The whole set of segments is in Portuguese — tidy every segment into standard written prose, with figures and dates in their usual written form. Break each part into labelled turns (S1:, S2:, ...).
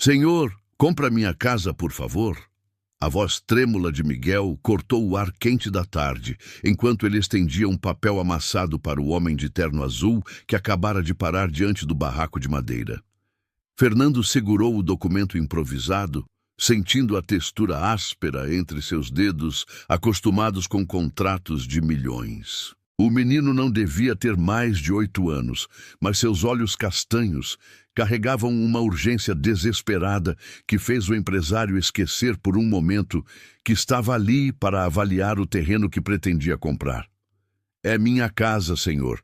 S1: Senhor, compra minha casa, por favor. A voz trêmula de Miguel cortou o ar quente da tarde, enquanto ele estendia um papel amassado para o homem de terno azul que acabara de parar diante do barraco de madeira. Fernando segurou o documento improvisado, sentindo a textura áspera entre seus dedos, acostumados com contratos de milhões. O menino não devia ter mais de 8 anos, mas seus olhos castanhos carregavam uma urgência desesperada que fez o empresário esquecer por um momento que estava ali para avaliar o terreno que pretendia comprar. É minha casa, senhor.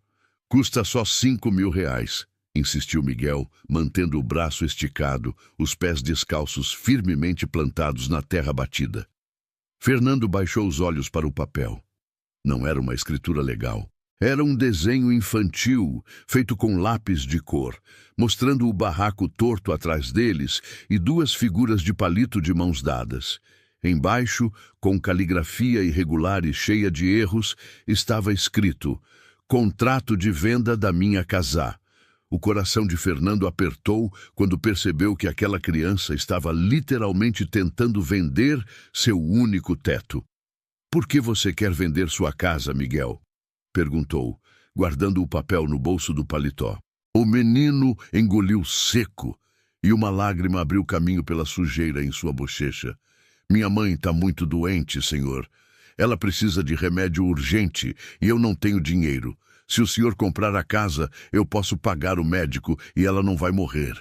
S1: Custa só 5.000 reais, insistiu Miguel, mantendo o braço esticado, os pés descalços firmemente plantados na terra batida. Fernando baixou os olhos para o papel. Não era uma escritura legal. Era um desenho infantil, feito com lápis de cor, mostrando o barraco torto atrás deles e 2 figuras de palito de mãos dadas. Embaixo, com caligrafia irregular e cheia de erros, estava escrito: "Contrato de venda da minha casa." O coração de Fernando apertou quando percebeu que aquela criança estava literalmente tentando vender seu único teto. "Por que você quer vender sua casa, Miguel?" perguntou, guardando o papel no bolso do paletó. O menino engoliu seco e uma lágrima abriu caminho pela sujeira em sua bochecha. "Minha mãe está muito doente, senhor. Ela precisa de remédio urgente e eu não tenho dinheiro. Se o senhor comprar a casa, eu posso pagar o médico e ela não vai morrer."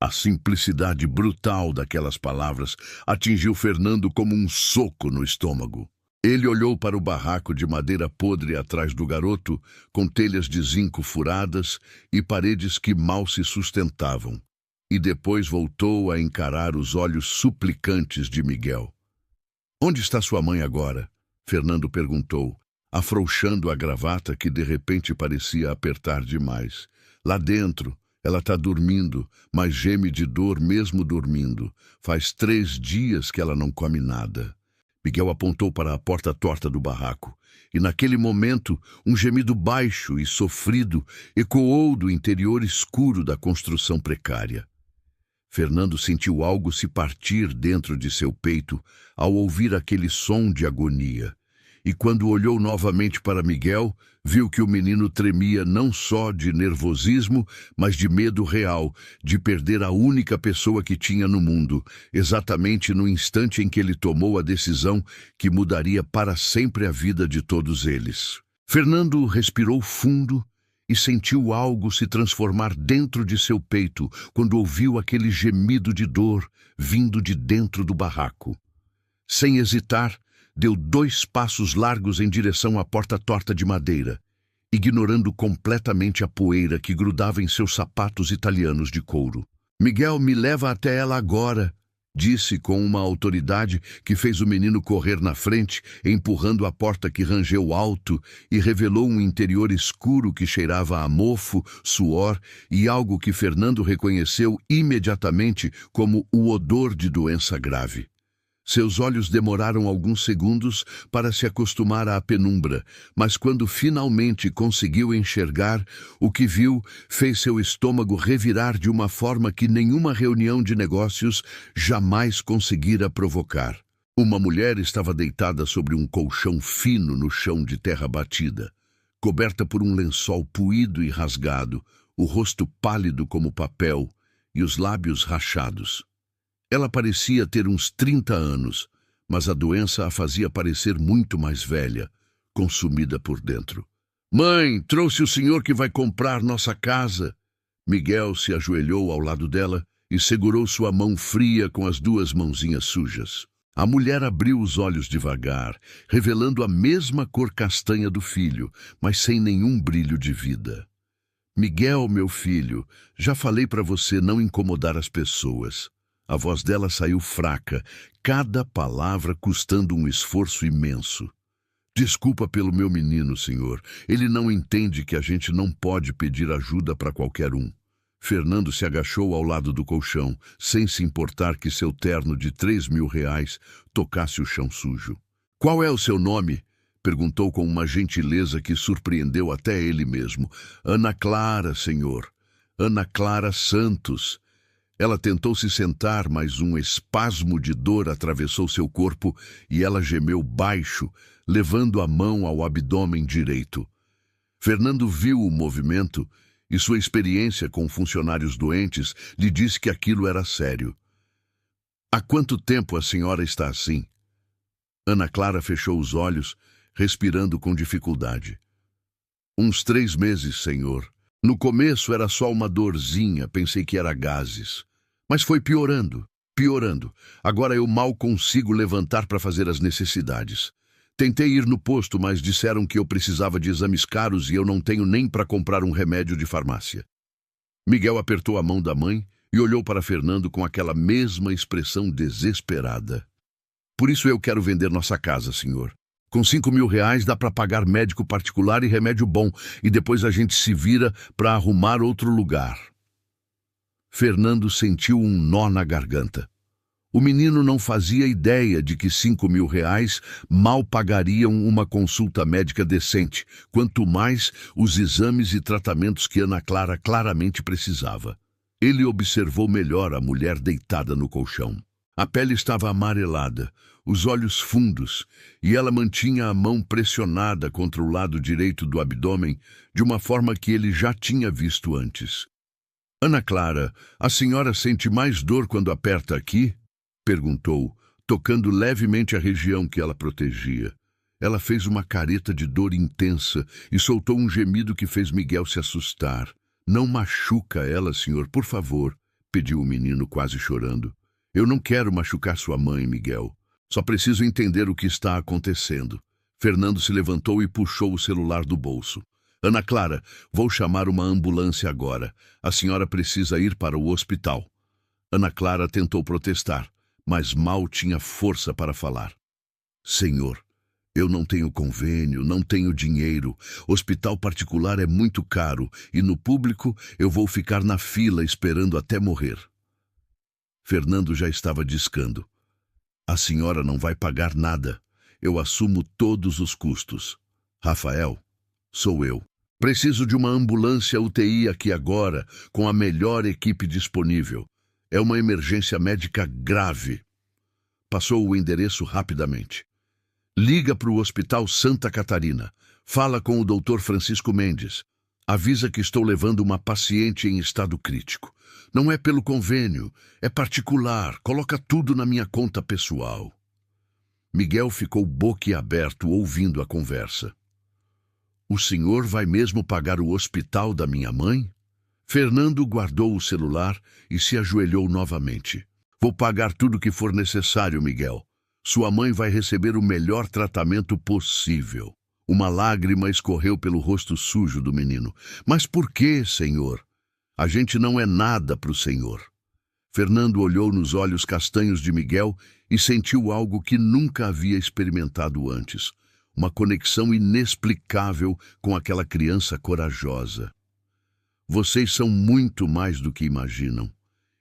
S1: A simplicidade brutal daquelas palavras atingiu Fernando como um soco no estômago. Ele olhou para o barraco de madeira podre atrás do garoto, com telhas de zinco furadas e paredes que mal se sustentavam, e depois voltou a encarar os olhos suplicantes de Miguel. "Onde está sua mãe agora?" Fernando perguntou, afrouxando a gravata que de repente parecia apertar demais. "Lá dentro. Ela está dormindo, mas geme de dor mesmo dormindo. Faz 3 dias que ela não come nada." Miguel apontou para a porta torta do barraco, e naquele momento um gemido baixo e sofrido ecoou do interior escuro da construção precária. Fernando sentiu algo se partir dentro de seu peito ao ouvir aquele som de agonia. E quando olhou novamente para Miguel, viu que o menino tremia não só de nervosismo, mas de medo real, de perder a única pessoa que tinha no mundo, exatamente no instante em que ele tomou a decisão que mudaria para sempre a vida de todos eles. Fernando respirou fundo e sentiu algo se transformar dentro de seu peito quando ouviu aquele gemido de dor vindo de dentro do barraco. Sem hesitar, deu 2 passos largos em direção à porta torta de madeira, ignorando completamente a poeira que grudava em seus sapatos italianos de couro. "Miguel, me leva até ela agora", disse com uma autoridade que fez o menino correr na frente, empurrando a porta que rangeu alto e revelou um interior escuro que cheirava a mofo, suor e algo que Fernando reconheceu imediatamente como o odor de doença grave. Seus olhos demoraram alguns segundos para se acostumar à penumbra, mas quando finalmente conseguiu enxergar, o que viu fez seu estômago revirar de uma forma que nenhuma reunião de negócios jamais conseguira provocar. Uma mulher estava deitada sobre um colchão fino no chão de terra batida, coberta por um lençol puído e rasgado, o rosto pálido como papel e os lábios rachados. Ela parecia ter uns 30 anos, mas a doença a fazia parecer muito mais velha, consumida por dentro. "Mãe, trouxe o senhor que vai comprar nossa casa." Miguel se ajoelhou ao lado dela e segurou sua mão fria com as 2 mãozinhas sujas. A mulher abriu os olhos devagar, revelando a mesma cor castanha do filho, mas sem nenhum brilho de vida. "Miguel, meu filho, já falei para você não incomodar as pessoas." A voz dela saiu fraca, cada palavra custando um esforço imenso. "Desculpa pelo meu menino, senhor. Ele não entende que a gente não pode pedir ajuda para qualquer um." Fernando se agachou ao lado do colchão, sem se importar que seu terno de 3.000 reais tocasse o chão sujo. "Qual é o seu nome?" perguntou com uma gentileza que surpreendeu até ele mesmo. "Ana Clara, senhor. Ana Clara Santos." Ela tentou se sentar, mas um espasmo de dor atravessou seu corpo e ela gemeu baixo, levando a mão ao abdômen direito. Fernando viu o movimento e sua experiência com funcionários doentes lhe disse que aquilo era sério. Há quanto tempo a senhora está assim? Ana Clara fechou os olhos, respirando com dificuldade. Uns 3 meses, senhor. No começo era só uma dorzinha, pensei que era gases. Mas foi piorando, piorando. Agora eu mal consigo levantar para fazer as necessidades. Tentei ir no posto, mas disseram que eu precisava de exames caros e eu não tenho nem para comprar um remédio de farmácia. Miguel apertou a mão da mãe e olhou para Fernando com aquela mesma expressão desesperada. Por isso eu quero vender nossa casa, senhor. Com 5.000 reais dá para pagar médico particular e remédio bom, e depois a gente se vira para arrumar outro lugar. Fernando sentiu um nó na garganta. O menino não fazia ideia de que 5.000 reais mal pagariam uma consulta médica decente, quanto mais os exames e tratamentos que Ana Clara claramente precisava. Ele observou melhor a mulher deitada no colchão. A pele estava amarelada, os olhos fundos, e ela mantinha a mão pressionada contra o lado direito do abdômen de uma forma que ele já tinha visto antes. Ana Clara, a senhora sente mais dor quando aperta aqui? Perguntou, tocando levemente a região que ela protegia. Ela fez uma careta de dor intensa e soltou um gemido que fez Miguel se assustar. Não machuca ela, senhor, por favor, pediu o menino quase chorando. Eu não quero machucar sua mãe, Miguel. Só preciso entender o que está acontecendo. Fernando se levantou e puxou o celular do bolso. Ana Clara, vou chamar uma ambulância agora. A senhora precisa ir para o hospital. Ana Clara tentou protestar, mas mal tinha força para falar. Senhor, eu não tenho convênio, não tenho dinheiro. Hospital particular é muito caro e no público eu vou ficar na fila esperando até morrer. Fernando já estava discando. A senhora não vai pagar nada. Eu assumo todos os custos. Rafael, sou eu. Preciso de uma ambulância UTI aqui agora, com a melhor equipe disponível. É uma emergência médica grave. Passou o endereço rapidamente. Liga para o Hospital Santa Catarina. Fala com o Dr. Francisco Mendes. Avisa que estou levando uma paciente em estado crítico. Não é pelo convênio, é particular. Coloca tudo na minha conta pessoal. Miguel ficou boquiaberto ouvindo a conversa. O senhor vai mesmo pagar o hospital da minha mãe? Fernando guardou o celular e se ajoelhou novamente. Vou pagar tudo o que for necessário, Miguel. Sua mãe vai receber o melhor tratamento possível. Uma lágrima escorreu pelo rosto sujo do menino. Mas por que, senhor? A gente não é nada para o senhor. Fernando olhou nos olhos castanhos de Miguel e sentiu algo que nunca havia experimentado antes. Uma conexão inexplicável com aquela criança corajosa. Vocês são muito mais do que imaginam.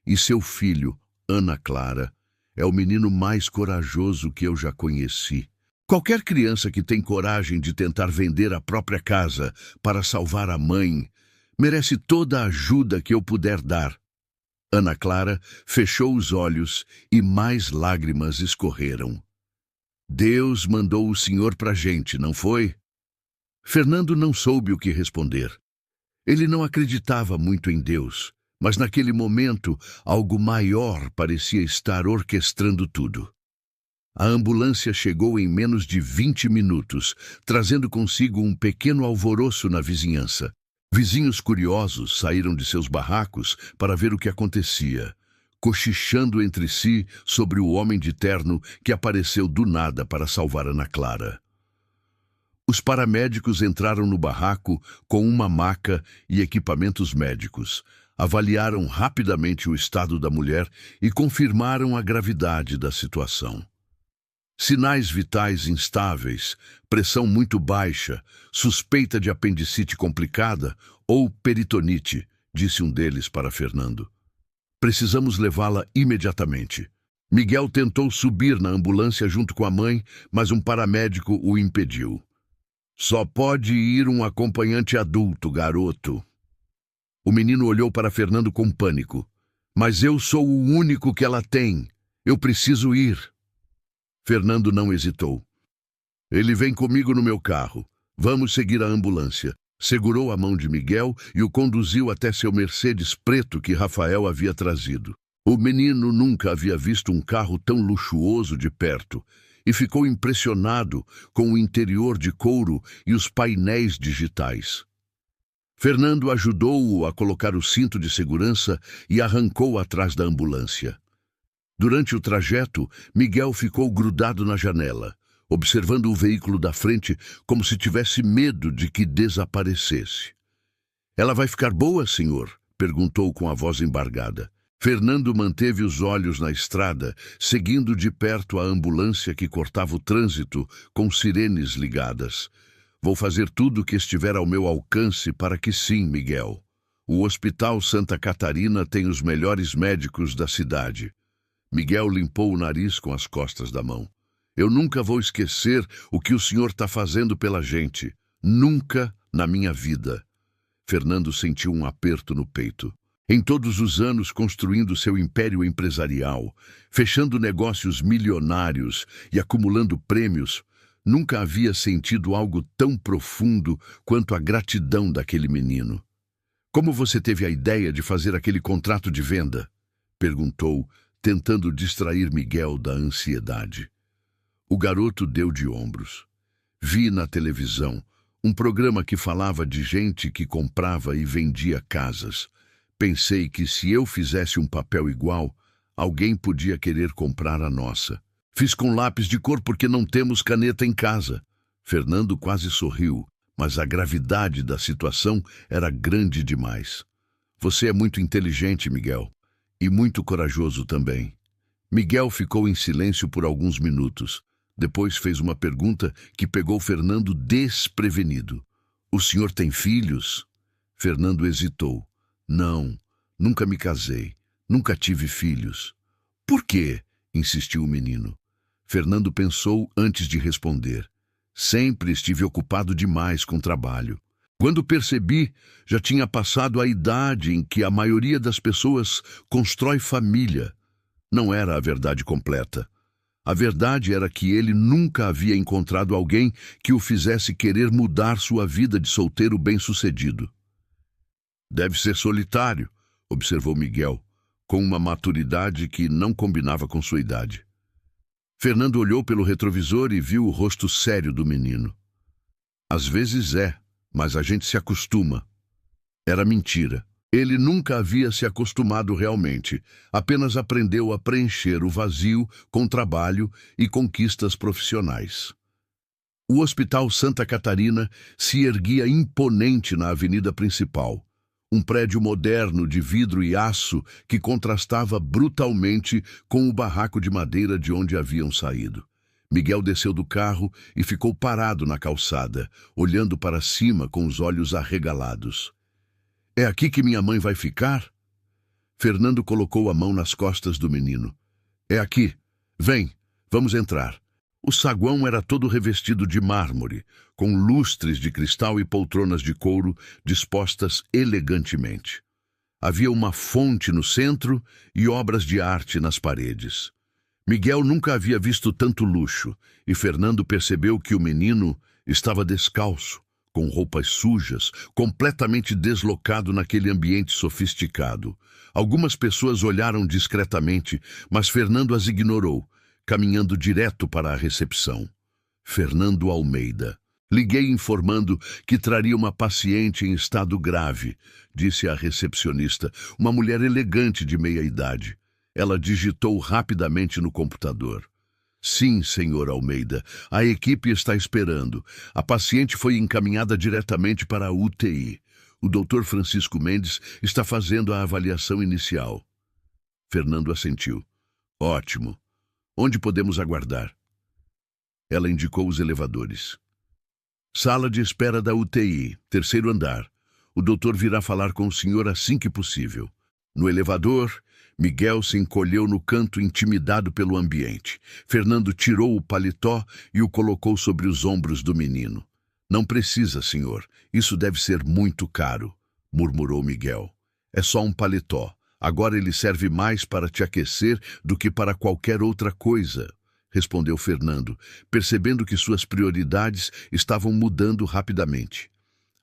S1: E seu filho, Ana Clara, é o menino mais corajoso que eu já conheci. Qualquer criança que tem coragem de tentar vender a própria casa para salvar a mãe merece toda a ajuda que eu puder dar. Ana Clara fechou os olhos e mais lágrimas escorreram. Deus mandou o senhor pra gente, não foi? Fernando não soube o que responder. Ele não acreditava muito em Deus, mas naquele momento algo maior parecia estar orquestrando tudo. A ambulância chegou em menos de 20 minutos, trazendo consigo um pequeno alvoroço na vizinhança. Vizinhos curiosos saíram de seus barracos para ver o que acontecia, cochichando entre si sobre o homem de terno que apareceu do nada para salvar Ana Clara. Os paramédicos entraram no barraco com uma maca e equipamentos médicos, avaliaram rapidamente o estado da mulher e confirmaram a gravidade da situação. Sinais vitais instáveis, pressão muito baixa, suspeita de apendicite complicada ou peritonite, disse um deles para Fernando. Precisamos levá-la imediatamente. Miguel tentou subir na ambulância junto com a mãe, mas um paramédico o impediu. Só pode ir um acompanhante adulto, garoto. O menino olhou para Fernando com pânico. Mas eu sou o único que ela tem. Eu preciso ir. Fernando não hesitou. Ele vem comigo no meu carro. Vamos seguir a ambulância. Segurou a mão de Miguel e o conduziu até seu Mercedes preto que Rafael havia trazido. O menino nunca havia visto um carro tão luxuoso de perto e ficou impressionado com o interior de couro e os painéis digitais. Fernando ajudou-o a colocar o cinto de segurança e arrancou atrás da ambulância. Durante o trajeto, Miguel ficou grudado na janela, observando o veículo da frente como se tivesse medo de que desaparecesse. "Ela vai ficar boa, senhor?" perguntou com a voz embargada. Fernando manteve os olhos na estrada, seguindo de perto a ambulância que cortava o trânsito com sirenes ligadas. "Vou fazer tudo o que estiver ao meu alcance para que sim, Miguel. O Hospital Santa Catarina tem os melhores médicos da cidade." Miguel limpou o nariz com as costas da mão. "Eu nunca vou esquecer o que o senhor está fazendo pela gente. Nunca na minha vida." Fernando sentiu um aperto no peito. Em todos os anos construindo seu império empresarial, fechando negócios milionários e acumulando prêmios, nunca havia sentido algo tão profundo quanto a gratidão daquele menino. "Como você teve a ideia de fazer aquele contrato de venda?" perguntou, tentando distrair Miguel da ansiedade. O garoto deu de ombros. "Vi na televisão um programa que falava de gente que comprava e vendia casas. Pensei que se eu fizesse um papel igual, alguém podia querer comprar a nossa. Fiz com lápis de cor porque não temos caneta em casa." Fernando quase sorriu, mas a gravidade da situação era grande demais. "Você é muito inteligente, Miguel, e muito corajoso também." Miguel ficou em silêncio por alguns minutos. Depois fez uma pergunta que pegou Fernando desprevenido. "O senhor tem filhos?" Fernando hesitou. "Não, nunca me casei, nunca tive filhos." "Por quê?" insistiu o menino. Fernando pensou antes de responder. "Sempre estive ocupado demais com trabalho. Quando percebi, já tinha passado a idade em que a maioria das pessoas constrói família." Não era a verdade completa. A verdade era que ele nunca havia encontrado alguém que o fizesse querer mudar sua vida de solteiro bem-sucedido. "Deve ser solitário", observou Miguel, com uma maturidade que não combinava com sua idade. Fernando olhou pelo retrovisor e viu o rosto sério do menino. "Às vezes é, mas a gente se acostuma." Era mentira. Ele nunca havia se acostumado realmente, apenas aprendeu a preencher o vazio com trabalho e conquistas profissionais. O Hospital Santa Catarina se erguia imponente na avenida principal, um prédio moderno de vidro e aço que contrastava brutalmente com o barraco de madeira de onde haviam saído. Miguel desceu do carro e ficou parado na calçada, olhando para cima com os olhos arregalados. "É aqui que minha mãe vai ficar?" Fernando colocou a mão nas costas do menino. "É aqui. Vem, vamos entrar." O saguão era todo revestido de mármore, com lustres de cristal e poltronas de couro dispostas elegantemente. Havia uma fonte no centro e obras de arte nas paredes. Miguel nunca havia visto tanto luxo, e Fernando percebeu que o menino estava descalço, com roupas sujas, completamente deslocado naquele ambiente sofisticado. Algumas pessoas olharam discretamente, mas Fernando as ignorou, caminhando direto para a recepção. "Fernando Almeida. Liguei informando que traria uma paciente em estado grave", disse a recepcionista, uma mulher elegante de meia idade. Ela digitou rapidamente no computador. "Sim, senhor Almeida, a equipe está esperando. A paciente foi encaminhada diretamente para a UTI. O Dr. Francisco Mendes está fazendo a avaliação inicial." Fernando assentiu. "Ótimo. Onde podemos aguardar?" Ela indicou os elevadores. "Sala de espera da UTI, terceiro andar. O doutor virá falar com o senhor assim que possível." No elevador, Miguel se encolheu no canto intimidado pelo ambiente. Fernando tirou o paletó e o colocou sobre os ombros do menino. "Não precisa, senhor. Isso deve ser muito caro", murmurou Miguel. "É só um paletó. Agora ele serve mais para te aquecer do que para qualquer outra coisa, respondeu Fernando, percebendo que suas prioridades estavam mudando rapidamente.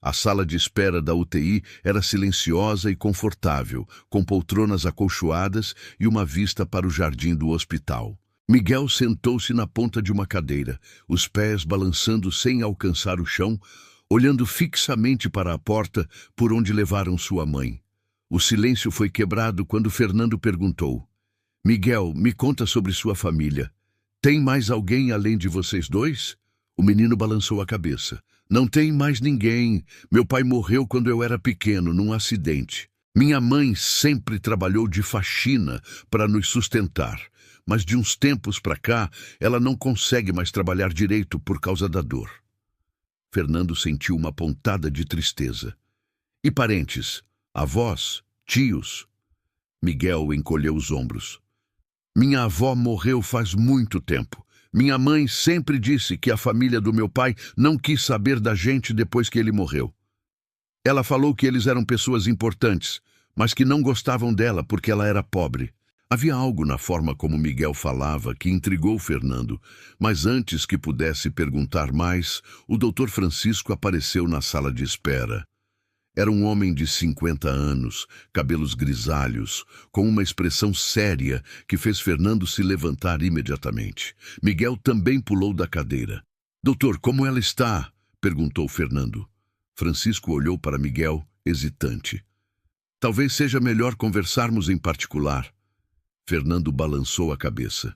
S1: A sala de espera da UTI era silenciosa e confortável, com poltronas acolchoadas e uma vista para o jardim do hospital. Miguel sentou-se na ponta de uma cadeira, os pés balançando sem alcançar o chão, olhando fixamente para a porta por onde levaram sua mãe. O silêncio foi quebrado quando Fernando perguntou: Miguel, me conta sobre sua família. Tem mais alguém além de vocês dois? O menino balançou a cabeça. Não tem mais ninguém. Meu pai morreu quando eu era pequeno, num acidente. Minha mãe sempre trabalhou de faxina para nos sustentar, mas de uns tempos para cá, ela não consegue mais trabalhar direito por causa da dor. Fernando sentiu uma pontada de tristeza. E parentes? Avós? Tios? Miguel encolheu os ombros. Minha avó morreu faz muito tempo. Minha mãe sempre disse que a família do meu pai não quis saber da gente depois que ele morreu. Ela falou que eles eram pessoas importantes, mas que não gostavam dela porque ela era pobre. Havia algo na forma como Miguel falava que intrigou Fernando, mas antes que pudesse perguntar mais, o Dr. Francisco apareceu na sala de espera. Era um homem de 50 anos, cabelos grisalhos, com uma expressão séria que fez Fernando se levantar imediatamente. Miguel também pulou da cadeira. Doutor, como ela está? Perguntou Fernando. Francisco olhou para Miguel, hesitante. Talvez seja melhor conversarmos em particular. Fernando balançou a cabeça.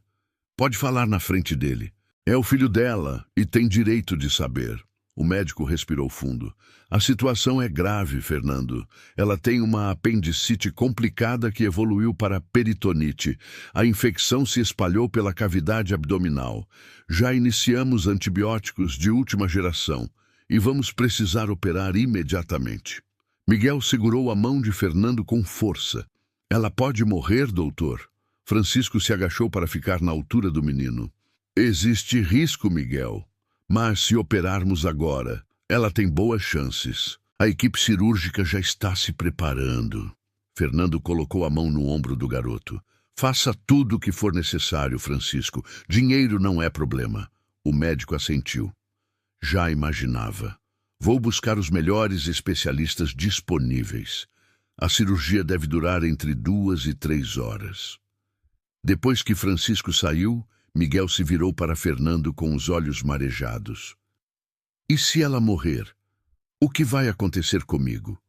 S1: Pode falar na frente dele. É o filho dela e tem direito de saber. O médico respirou fundo. A situação é grave, Fernando. Ela tem uma apendicite complicada que evoluiu para peritonite. A infecção se espalhou pela cavidade abdominal. Já iniciamos antibióticos de última geração e vamos precisar operar imediatamente. Miguel segurou a mão de Fernando com força. Ela pode morrer, doutor? Francisco se agachou para ficar na altura do menino. Existe risco, Miguel. Mas se operarmos agora, ela tem boas chances. A equipe cirúrgica já está se preparando. Fernando colocou a mão no ombro do garoto. Faça tudo o que for necessário, Francisco. Dinheiro não é problema. O médico assentiu. Já imaginava. Vou buscar os melhores especialistas disponíveis. A cirurgia deve durar entre 2 e 3 horas. Depois que Francisco saiu, Miguel se virou para Fernando com os olhos marejados. E se ela morrer? O que vai acontecer comigo?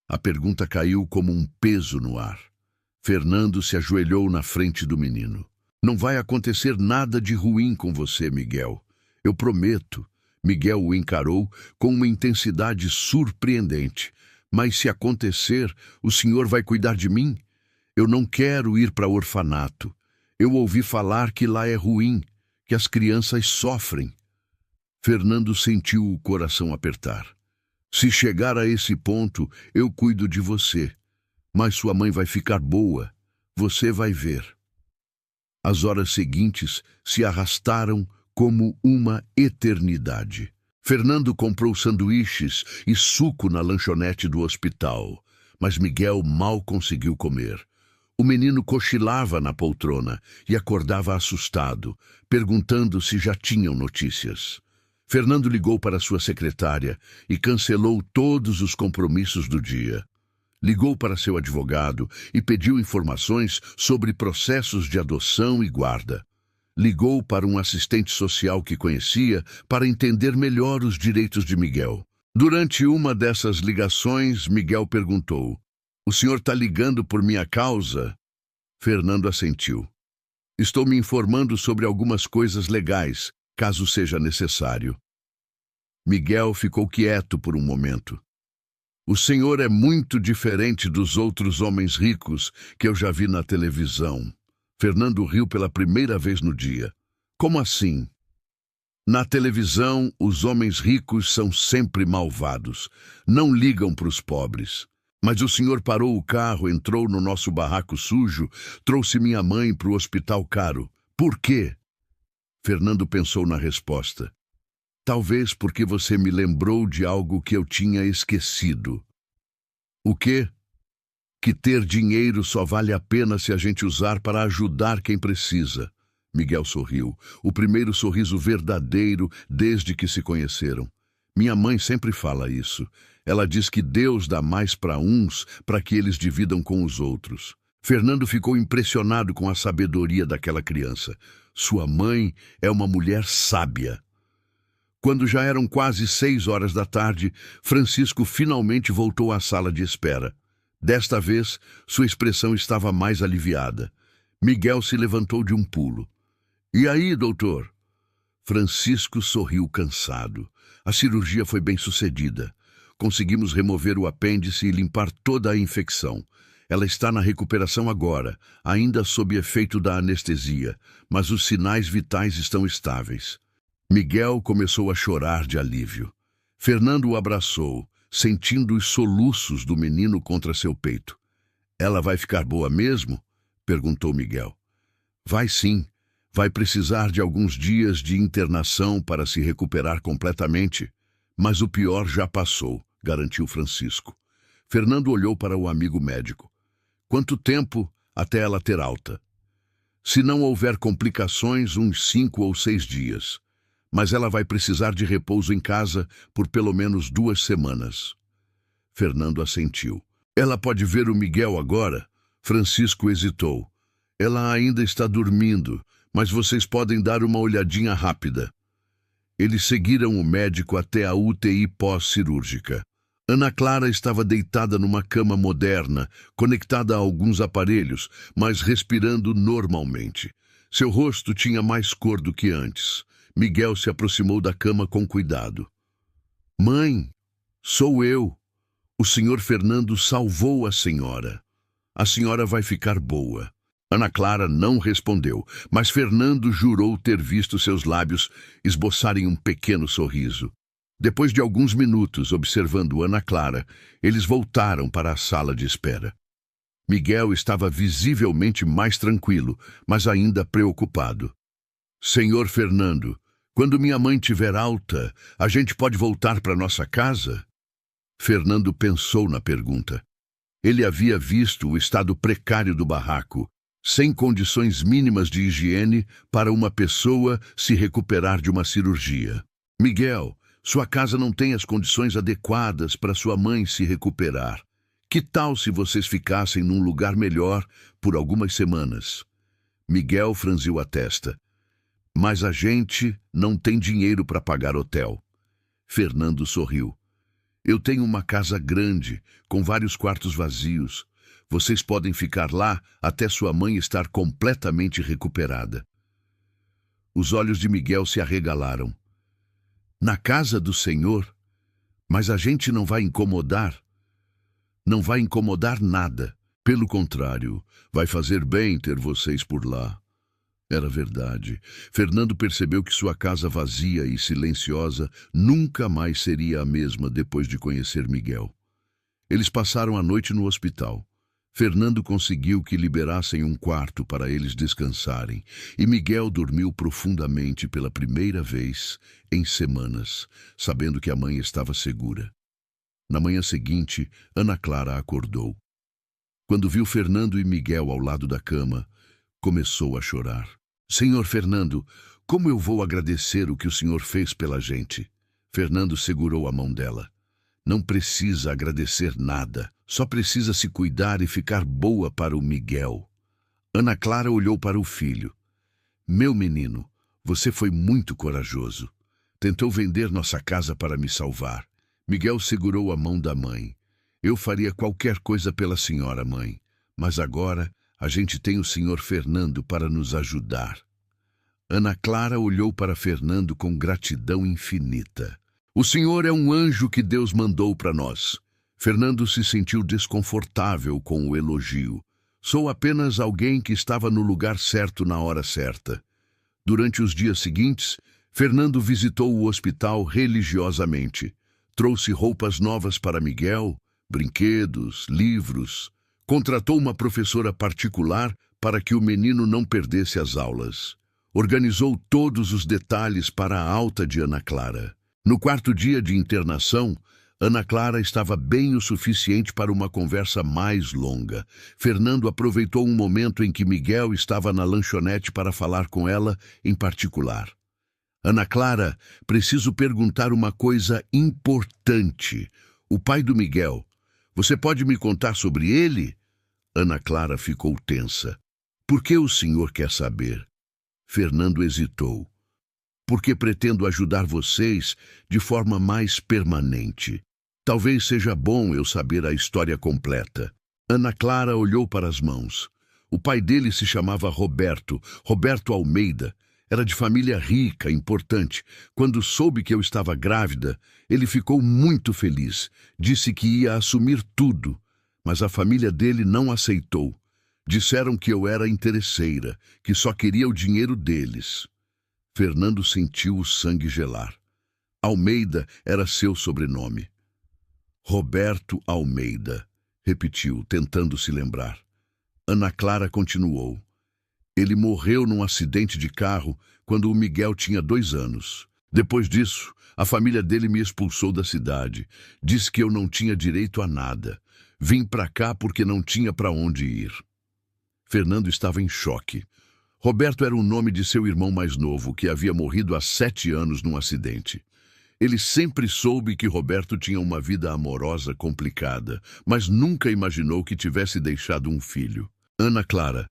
S1: A pergunta caiu como um peso no ar. Fernando se ajoelhou na frente do menino. Não vai acontecer nada de ruim com você, Miguel. Eu prometo. Miguel o encarou com uma intensidade surpreendente. Mas se acontecer, o senhor vai cuidar de mim? Eu não quero ir para orfanato. Eu ouvi falar que lá é ruim, que as crianças sofrem. Fernando sentiu o coração apertar. Se chegar a esse ponto, eu cuido de você. Mas sua mãe vai ficar boa. Você vai ver. As horas seguintes se arrastaram como uma eternidade. Fernando comprou sanduíches e suco na lanchonete do hospital, mas Miguel mal conseguiu comer. O menino cochilava na poltrona e acordava assustado, perguntando se já tinham notícias. Fernando ligou para sua secretária e cancelou todos os compromissos do dia. Ligou para seu advogado e pediu informações sobre processos de adoção e guarda. Ligou para um assistente social que conhecia para entender melhor os direitos de Miguel. Durante uma dessas ligações, Miguel perguntou: O senhor está ligando por minha causa? Fernando assentiu. Estou me informando sobre algumas coisas legais, caso seja necessário. Miguel ficou quieto por um momento. O senhor é muito diferente dos outros homens ricos que eu já vi na televisão. Fernando riu pela primeira vez no dia. Como assim? Na televisão, os homens ricos são sempre malvados. Não ligam para os pobres. Mas o senhor parou o carro, entrou no nosso barraco sujo, trouxe minha mãe para o hospital caro. Por quê? Fernando pensou na resposta. Talvez porque você me lembrou de algo que eu tinha esquecido. O quê? Que ter dinheiro só vale a pena se a gente usar para ajudar quem precisa. Miguel sorriu, o primeiro sorriso verdadeiro desde que se conheceram. Minha mãe sempre fala isso. Ela diz que Deus dá mais para uns para que eles dividam com os outros. Fernando ficou impressionado com a sabedoria daquela criança. Sua mãe é uma mulher sábia. Quando já eram quase 6 horas da tarde, Francisco finalmente voltou à sala de espera. Desta vez, sua expressão estava mais aliviada. Miguel se levantou de um pulo. "E aí, doutor?" Francisco sorriu cansado. A cirurgia foi bem sucedida. Conseguimos remover o apêndice e limpar toda a infecção. Ela está na recuperação agora, ainda sob efeito da anestesia, mas os sinais vitais estão estáveis. Miguel começou a chorar de alívio. Fernando o abraçou, sentindo os soluços do menino contra seu peito. "Ela vai ficar boa mesmo?" perguntou Miguel. "Vai sim. Vai precisar de alguns dias de internação para se recuperar completamente. Mas o pior já passou", garantiu Francisco. Fernando olhou para o amigo médico. "Quanto tempo até ela ter alta?" "Se não houver complicações, uns 5 ou 6 dias. Mas ela vai precisar de repouso em casa por pelo menos 2 semanas." Fernando assentiu. "Ela pode ver o Miguel agora?" Francisco hesitou. "Ela ainda está dormindo, mas vocês podem dar uma olhadinha rápida." Eles seguiram o médico até a UTI pós-cirúrgica. Ana Clara estava deitada numa cama moderna, conectada a alguns aparelhos, mas respirando normalmente. Seu rosto tinha mais cor do que antes. Miguel se aproximou da cama com cuidado. "Mãe, sou eu. O senhor Fernando salvou a senhora. A senhora vai ficar boa." Ana Clara não respondeu, mas Fernando jurou ter visto seus lábios esboçarem um pequeno sorriso. Depois de alguns minutos observando Ana Clara, eles voltaram para a sala de espera. Miguel estava visivelmente mais tranquilo, mas ainda preocupado. "Senhor Fernando, quando minha mãe tiver alta, a gente pode voltar para nossa casa?" Fernando pensou na pergunta. Ele havia visto o estado precário do barraco, sem condições mínimas de higiene para uma pessoa se recuperar de uma cirurgia. "Miguel, sua casa não tem as condições adequadas para sua mãe se recuperar. Que tal se vocês ficassem num lugar melhor por algumas semanas?" Miguel franziu a testa. "Mas a gente não tem dinheiro para pagar hotel." Fernando sorriu. "Eu tenho uma casa grande, com vários quartos vazios. Vocês podem ficar lá até sua mãe estar completamente recuperada." Os olhos de Miguel se arregalaram. "Na casa do Senhor? Mas a gente não vai incomodar." "Não vai incomodar nada. Pelo contrário, vai fazer bem ter vocês por lá." Era verdade. Fernando percebeu que sua casa vazia e silenciosa nunca mais seria a mesma depois de conhecer Miguel. Eles passaram a noite no hospital. Fernando conseguiu que liberassem um quarto para eles descansarem, e Miguel dormiu profundamente pela primeira vez em semanas, sabendo que a mãe estava segura. Na manhã seguinte, Ana Clara acordou. Quando viu Fernando e Miguel ao lado da cama, começou a chorar. "Senhor Fernando, como eu vou agradecer o que o senhor fez pela gente?" Fernando segurou a mão dela. "Não precisa agradecer nada. Só precisa se cuidar e ficar boa para o Miguel." Ana Clara olhou para o filho. "Meu menino, você foi muito corajoso. Tentou vender nossa casa para me salvar." Miguel segurou a mão da mãe. "Eu faria qualquer coisa pela senhora, mãe. Mas agora a gente tem o senhor Fernando para nos ajudar." Ana Clara olhou para Fernando com gratidão infinita. "O senhor é um anjo que Deus mandou para nós." Fernando se sentiu desconfortável com o elogio. "Sou apenas alguém que estava no lugar certo na hora certa." Durante os dias seguintes, Fernando visitou o hospital religiosamente. Trouxe roupas novas para Miguel, brinquedos, livros. Contratou uma professora particular para que o menino não perdesse as aulas. Organizou todos os detalhes para a alta de Ana Clara. No quarto dia de internação, Ana Clara estava bem o suficiente para uma conversa mais longa. Fernando aproveitou um momento em que Miguel estava na lanchonete para falar com ela em particular. Ana Clara, preciso perguntar uma coisa importante. O pai do Miguel, você pode me contar sobre ele? Ana Clara ficou tensa. Por que o senhor quer saber? Fernando hesitou. Porque pretendo ajudar vocês de forma mais permanente. Talvez seja bom eu saber a história completa. Ana Clara olhou para as mãos. O pai dele se chamava Roberto Almeida. Era de família rica, importante. Quando soube que eu estava grávida, ele ficou muito feliz. Disse que ia assumir tudo, mas a família dele não aceitou. Disseram que eu era interesseira, que só queria o dinheiro deles. Fernando sentiu o sangue gelar. Almeida era seu sobrenome. Roberto Almeida, repetiu, tentando se lembrar. Ana Clara continuou. Ele morreu num acidente de carro quando o Miguel tinha 2 anos. Depois disso, a família dele me expulsou da cidade. Disse que eu não tinha direito a nada. Vim para cá porque não tinha para onde ir. Fernando estava em choque. Roberto era o nome de seu irmão mais novo, que havia morrido há 7 anos num acidente. Ele sempre soube que Roberto tinha uma vida amorosa complicada, mas nunca imaginou que tivesse deixado um filho. Ana Clara,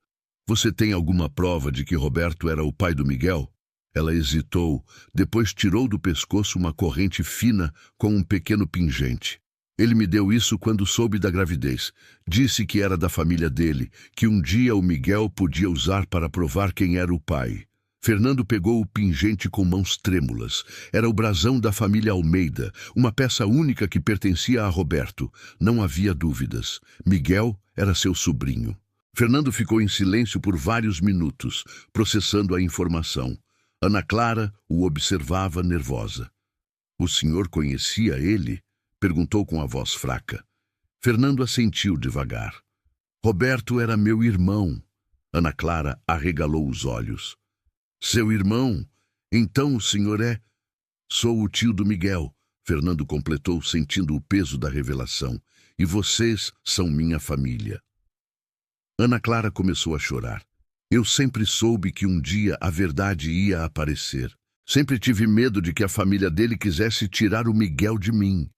S1: você tem alguma prova de que Roberto era o pai do Miguel? Ela hesitou, depois tirou do pescoço uma corrente fina com um pequeno pingente. Ele me deu isso quando soube da gravidez. Disse que era da família dele, que um dia o Miguel podia usar para provar quem era o pai. Fernando pegou o pingente com mãos trêmulas. Era o brasão da família Almeida, uma peça única que pertencia a Roberto. Não havia dúvidas. Miguel era seu sobrinho. Fernando ficou em silêncio por vários minutos, processando a informação. Ana Clara o observava nervosa. O senhor conhecia ele? Perguntou com a voz fraca. Fernando assentiu devagar. Roberto era meu irmão. Ana Clara arregalou os olhos. Seu irmão? Então o senhor é... Sou o tio do Miguel, Fernando completou, sentindo o peso da revelação. E vocês são minha família. Ana Clara começou a chorar. Eu sempre soube que um dia a verdade ia aparecer. Sempre tive medo de que a família dele quisesse tirar o Miguel de mim.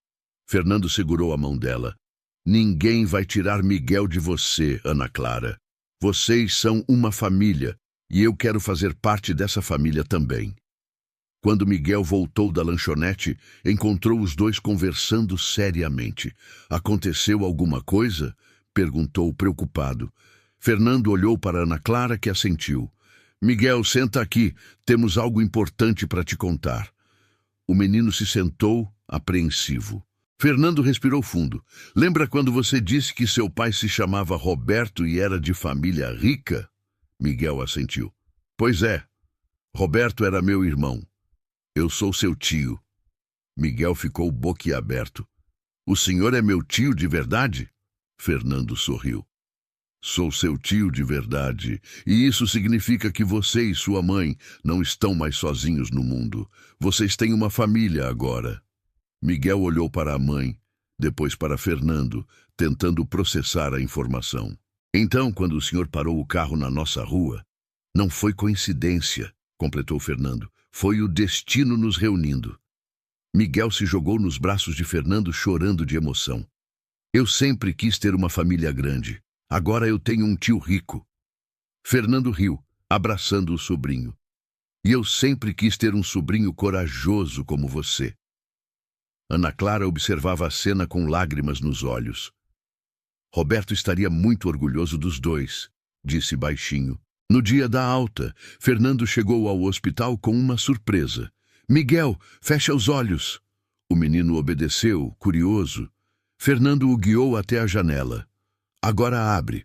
S1: Fernando segurou a mão dela. Ninguém vai tirar Miguel de você, Ana Clara. Vocês são uma família. E eu quero fazer parte dessa família também. Quando Miguel voltou da lanchonete, encontrou os dois conversando seriamente. Aconteceu alguma coisa? Perguntou preocupado. Fernando olhou para Ana Clara, que assentiu. Miguel, senta aqui. Temos algo importante para te contar. O menino se sentou, apreensivo. Fernando respirou fundo. Lembra quando você disse que seu pai se chamava Roberto e era de família rica? Miguel assentiu. Pois é. Roberto era meu irmão. Eu sou seu tio. Miguel ficou boquiaberto. O senhor é meu tio de verdade? Fernando sorriu. Sou seu tio de verdade, e isso significa que você e sua mãe não estão mais sozinhos no mundo. Vocês têm uma família agora. Miguel olhou para a mãe, depois para Fernando, tentando processar a informação. Então, quando o senhor parou o carro na nossa rua, não foi coincidência, completou Fernando. Foi o destino nos reunindo. Miguel se jogou nos braços de Fernando, chorando de emoção. Eu sempre quis ter uma família grande. Agora eu tenho um tio rico. Fernando riu, abraçando o sobrinho. E eu sempre quis ter um sobrinho corajoso como você. Ana Clara observava a cena com lágrimas nos olhos. Roberto estaria muito orgulhoso dos dois, disse baixinho. No dia da alta, Fernando chegou ao hospital com uma surpresa. Miguel, fecha os olhos. O menino obedeceu, curioso. Fernando o guiou até a janela. Agora abre.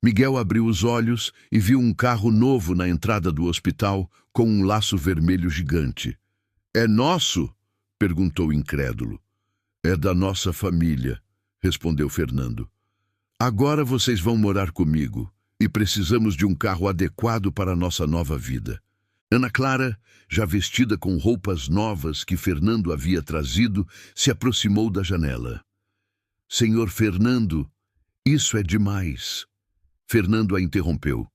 S1: Miguel abriu os olhos e viu um carro novo na entrada do hospital com um laço vermelho gigante. É nosso? Perguntou incrédulo. É da nossa família, respondeu Fernando. Agora vocês vão morar comigo e precisamos de um carro adequado para a nossa nova vida. Ana Clara, já vestida com roupas novas que Fernando havia trazido, se aproximou da janela. Senhor Fernando, isso é demais. Fernando a interrompeu.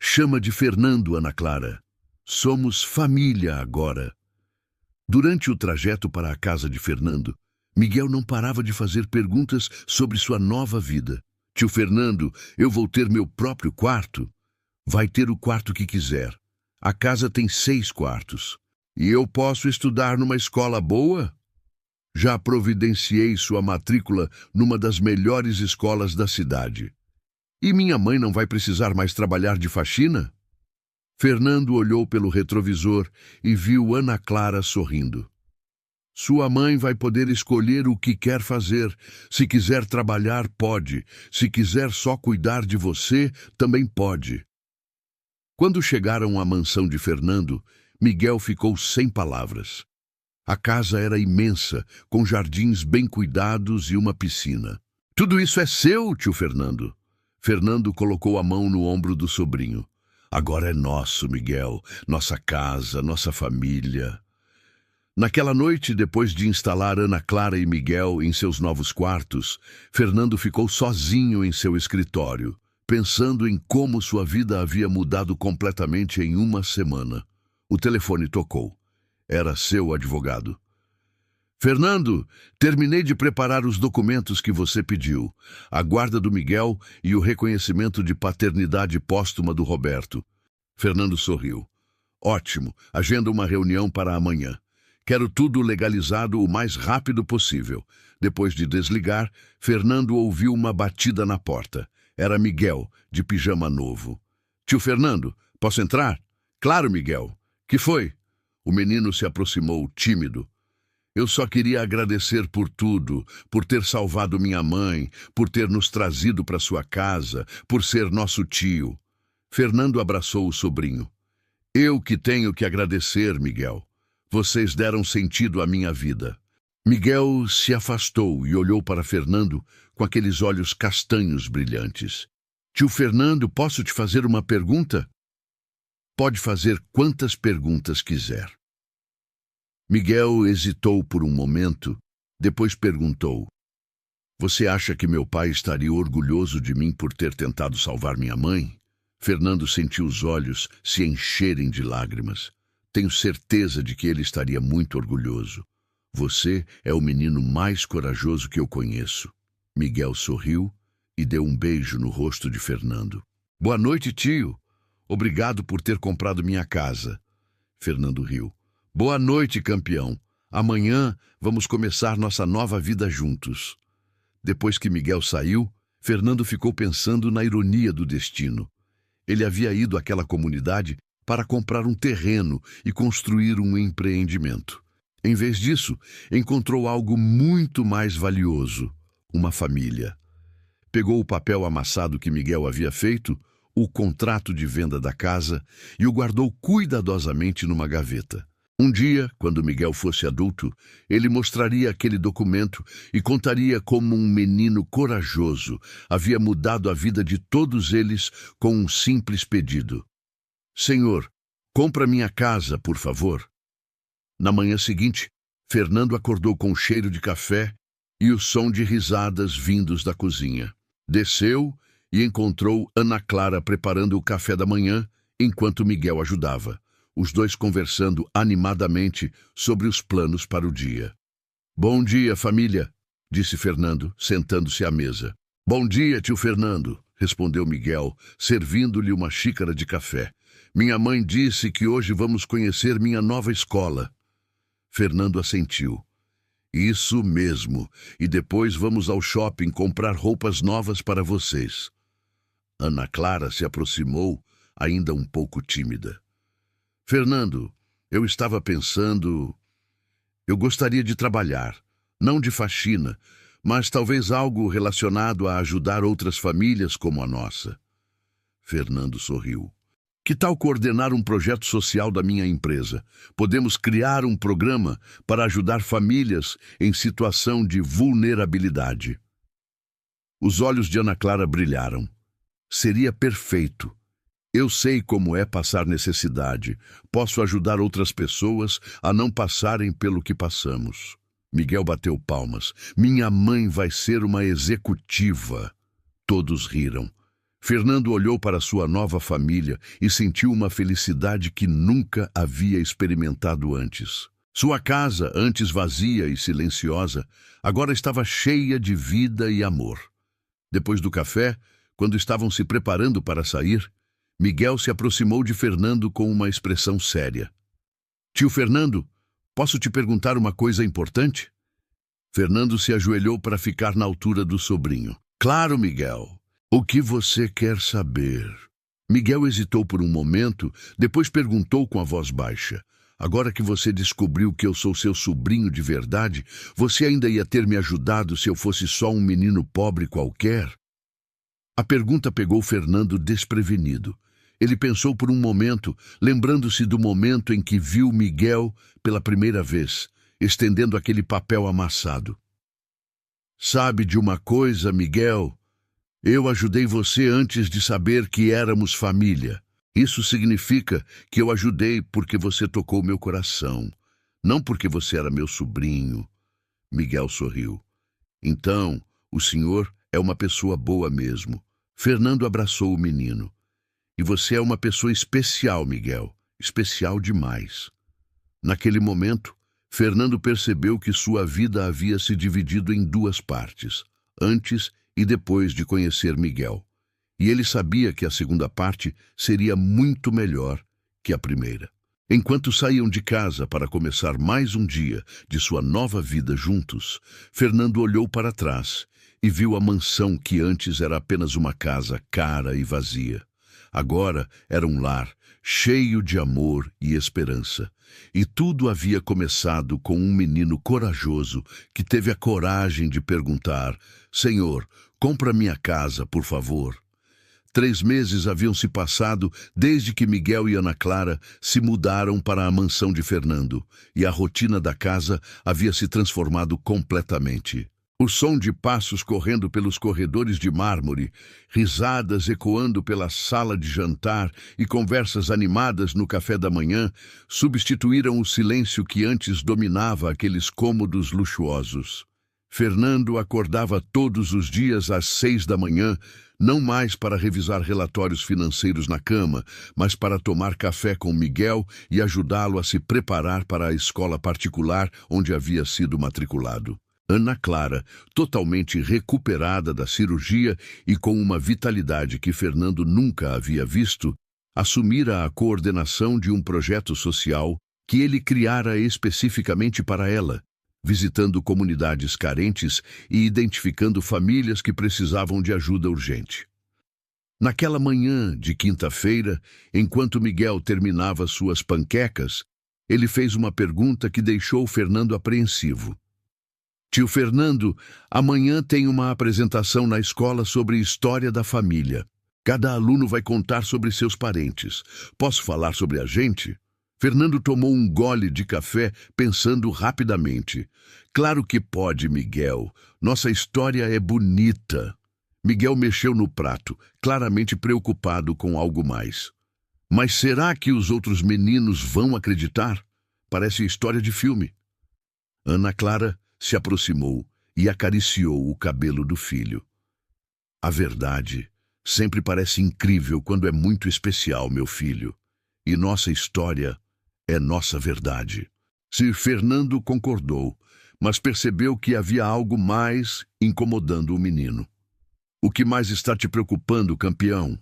S1: Chama de Fernando, Ana Clara. Somos família agora. Durante o trajeto para a casa de Fernando, Miguel não parava de fazer perguntas sobre sua nova vida. Tio Fernando, eu vou ter meu próprio quarto? Vai ter o quarto que quiser. A casa tem 6 quartos. E eu posso estudar numa escola boa? Já providenciei sua matrícula numa das melhores escolas da cidade. E minha mãe não vai precisar mais trabalhar de faxina? Fernando olhou pelo retrovisor e viu Ana Clara sorrindo. Sua mãe vai poder escolher o que quer fazer. Se quiser trabalhar, pode. Se quiser só cuidar de você, também pode. Quando chegaram à mansão de Fernando, Miguel ficou sem palavras. A casa era imensa, com jardins bem cuidados e uma piscina. Tudo isso é seu, tio Fernando. Fernando colocou a mão no ombro do sobrinho. Agora é nosso, Miguel, nossa casa, nossa família. Naquela noite, depois de instalar Ana Clara e Miguel em seus novos quartos, Fernando ficou sozinho em seu escritório, pensando em como sua vida havia mudado completamente em uma semana. O telefone tocou. Era seu advogado. Fernando, terminei de preparar os documentos que você pediu, a guarda do Miguel e o reconhecimento de paternidade póstuma do Roberto. Fernando sorriu. Ótimo, agenda uma reunião para amanhã. Quero tudo legalizado o mais rápido possível. Depois de desligar, Fernando ouviu uma batida na porta. Era Miguel, de pijama novo. Tio Fernando, posso entrar? Claro, Miguel. Que foi? O menino se aproximou, tímido. Eu só queria agradecer por tudo, por ter salvado minha mãe, por ter nos trazido para sua casa, por ser nosso tio. Fernando abraçou o sobrinho. Eu que tenho que agradecer, Miguel. Vocês deram sentido à minha vida. Miguel se afastou e olhou para Fernando com aqueles olhos castanhos brilhantes. Tio Fernando, posso te fazer uma pergunta? Pode fazer quantas perguntas quiser. Miguel hesitou por um momento, depois perguntou. Você acha que meu pai estaria orgulhoso de mim por ter tentado salvar minha mãe? Fernando sentiu os olhos se encherem de lágrimas. Tenho certeza de que ele estaria muito orgulhoso. Você é o menino mais corajoso que eu conheço. Miguel sorriu e deu um beijo no rosto de Fernando. Boa noite, tio. Obrigado por ter comprado minha casa. Fernando riu. Boa noite, campeão. Amanhã vamos começar nossa nova vida juntos. Depois que Miguel saiu, Fernando ficou pensando na ironia do destino. Ele havia ido àquela comunidade para comprar um terreno e construir um empreendimento. Em vez disso, encontrou algo muito mais valioso, uma família. Pegou o papel amassado que Miguel havia feito, o contrato de venda da casa, e o guardou cuidadosamente numa gaveta. Um dia, quando Miguel fosse adulto, ele mostraria aquele documento e contaria como um menino corajoso havia mudado a vida de todos eles com um simples pedido. Senhor, compra minha casa, por favor. Na manhã seguinte, Fernando acordou com o cheiro de café e o som de risadas vindos da cozinha. Desceu e encontrou Ana Clara preparando o café da manhã enquanto Miguel ajudava. Os dois conversando animadamente sobre os planos para o dia. Bom dia, família, disse Fernando, sentando-se à mesa. Bom dia, tio Fernando, respondeu Miguel, servindo-lhe uma xícara de café. Minha mãe disse que hoje vamos conhecer minha nova escola. Fernando assentiu. Isso mesmo, e depois vamos ao shopping comprar roupas novas para vocês. Ana Clara se aproximou, ainda um pouco tímida. Fernando, eu estava pensando... Eu gostaria de trabalhar, não de faxina, mas talvez algo relacionado a ajudar outras famílias como a nossa. Fernando sorriu. Que tal coordenar um projeto social da minha empresa? Podemos criar um programa para ajudar famílias em situação de vulnerabilidade. Os olhos de Ana Clara brilharam. Seria perfeito. Eu sei como é passar necessidade. Posso ajudar outras pessoas a não passarem pelo que passamos. Miguel bateu palmas. Minha mãe vai ser uma executiva. Todos riram. Fernando olhou para sua nova família e sentiu uma felicidade que nunca havia experimentado antes. Sua casa, antes vazia e silenciosa, agora estava cheia de vida e amor. Depois do café, quando estavam se preparando para sair, Miguel se aproximou de Fernando com uma expressão séria. Tio Fernando, posso te perguntar uma coisa importante? Fernando se ajoelhou para ficar na altura do sobrinho. Claro, Miguel. O que você quer saber? Miguel hesitou por um momento, depois perguntou com a voz baixa. Agora que você descobriu que eu sou seu sobrinho de verdade, você ainda ia ter me ajudado se eu fosse só um menino pobre qualquer? A pergunta pegou Fernando desprevenido. Ele pensou por um momento, lembrando-se do momento em que viu Miguel pela primeira vez, estendendo aquele papel amassado. Sabe de uma coisa, Miguel? Eu ajudei você antes de saber que éramos família. Isso significa que eu ajudei porque você tocou meu coração, não porque você era meu sobrinho. Miguel sorriu. Então, o senhor é uma pessoa boa mesmo. Fernando abraçou o menino. E você é uma pessoa especial, Miguel. Especial demais. Naquele momento, Fernando percebeu que sua vida havia se dividido em duas partes, antes e depois de conhecer Miguel. E ele sabia que a segunda parte seria muito melhor que a primeira. Enquanto saíam de casa para começar mais um dia de sua nova vida juntos, Fernando olhou para trás e viu a mansão que antes era apenas uma casa cara e vazia. Agora era um lar cheio de amor e esperança. E tudo havia começado com um menino corajoso que teve a coragem de perguntar: Senhor, compra minha casa, por favor. 3 meses haviam se passado desde que Miguel e Ana Clara se mudaram para a mansão de Fernando, e a rotina da casa havia se transformado completamente. O som de passos correndo pelos corredores de mármore, risadas ecoando pela sala de jantar e conversas animadas no café da manhã substituíram o silêncio que antes dominava aqueles cômodos luxuosos. Fernando acordava todos os dias às 6 da manhã, não mais para revisar relatórios financeiros na cama, mas para tomar café com Miguel e ajudá-lo a se preparar para a escola particular onde havia sido matriculado. Ana Clara, totalmente recuperada da cirurgia e com uma vitalidade que Fernando nunca havia visto, assumira a coordenação de um projeto social que ele criara especificamente para ela, visitando comunidades carentes e identificando famílias que precisavam de ajuda urgente. Naquela manhã de quinta-feira, enquanto Miguel terminava suas panquecas, ele fez uma pergunta que deixou Fernando apreensivo. Tio Fernando, amanhã tem uma apresentação na escola sobre história da família. Cada aluno vai contar sobre seus parentes. Posso falar sobre a gente? Fernando tomou um gole de café, pensando rapidamente. Claro que pode, Miguel. Nossa história é bonita. Miguel mexeu no prato, claramente preocupado com algo mais. Mas será que os outros meninos vão acreditar? Parece história de filme. Ana Clara se aproximou e acariciou o cabelo do filho. A verdade sempre parece incrível quando é muito especial, meu filho. E nossa história é nossa verdade. Sir Fernando concordou, mas percebeu que havia algo mais incomodando o menino. O que mais está te preocupando, campeão?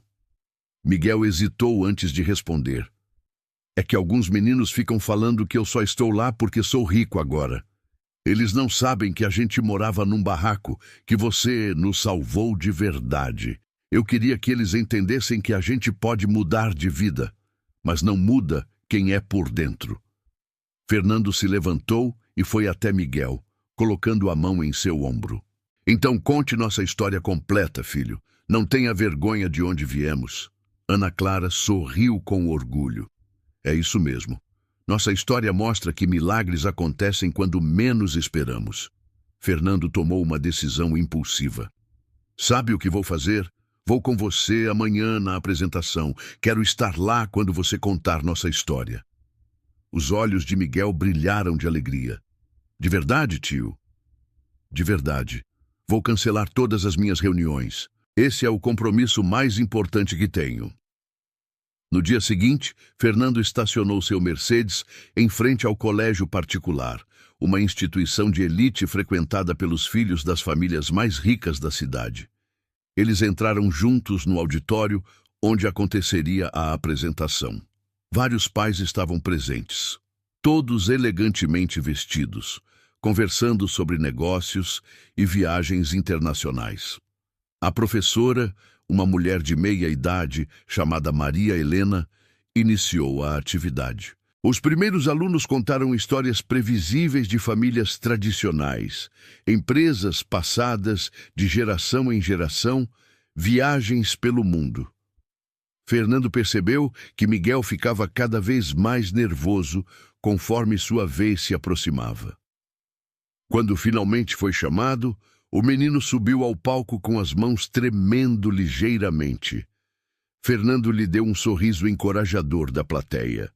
S1: Miguel hesitou antes de responder. É que alguns meninos ficam falando que eu só estou lá porque sou rico agora. Eles não sabem que a gente morava num barraco, que você nos salvou de verdade. Eu queria que eles entendessem que a gente pode mudar de vida, mas não muda quem é por dentro. Fernando se levantou e foi até Miguel, colocando a mão em seu ombro. Então conte nossa história completa, filho. Não tenha vergonha de onde viemos. Ana Clara sorriu com orgulho. É isso mesmo. Nossa história mostra que milagres acontecem quando menos esperamos. Fernando tomou uma decisão impulsiva. Sabe o que vou fazer? Vou com você amanhã na apresentação. Quero estar lá quando você contar nossa história. Os olhos de Miguel brilharam de alegria. De verdade, tio? De verdade. Vou cancelar todas as minhas reuniões. Esse é o compromisso mais importante que tenho. No dia seguinte, Fernando estacionou seu Mercedes em frente ao colégio particular, uma instituição de elite frequentada pelos filhos das famílias mais ricas da cidade. Eles entraram juntos no auditório onde aconteceria a apresentação. Vários pais estavam presentes, todos elegantemente vestidos, conversando sobre negócios e viagens internacionais. A professora, uma mulher de meia-idade, chamada Maria Helena, iniciou a atividade. Os primeiros alunos contaram histórias previsíveis de famílias tradicionais, empresas passadas de geração em geração, viagens pelo mundo. Fernando percebeu que Miguel ficava cada vez mais nervoso conforme sua vez se aproximava. Quando finalmente foi chamado, o menino subiu ao palco com as mãos tremendo ligeiramente. Fernando lhe deu um sorriso encorajador da plateia.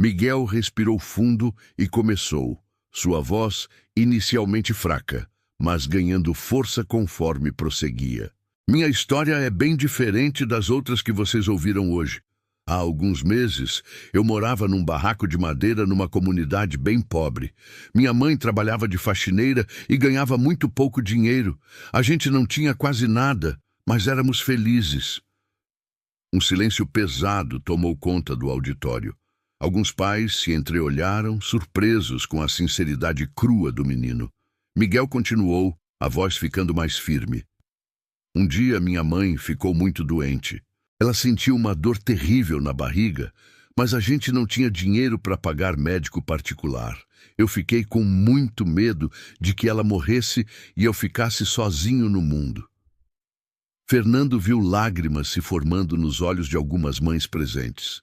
S1: Miguel respirou fundo e começou, sua voz inicialmente fraca, mas ganhando força conforme prosseguia. Minha história é bem diferente das outras que vocês ouviram hoje. Há alguns meses, eu morava num barraco de madeira numa comunidade bem pobre. Minha mãe trabalhava de faxineira e ganhava muito pouco dinheiro. A gente não tinha quase nada, mas éramos felizes. Um silêncio pesado tomou conta do auditório. Alguns pais se entreolharam, surpresos com a sinceridade crua do menino. Miguel continuou, a voz ficando mais firme. Um dia minha mãe ficou muito doente. Ela sentiu uma dor terrível na barriga, mas a gente não tinha dinheiro para pagar médico particular. Eu fiquei com muito medo de que ela morresse e eu ficasse sozinho no mundo. Fernando viu lágrimas se formando nos olhos de algumas mães presentes.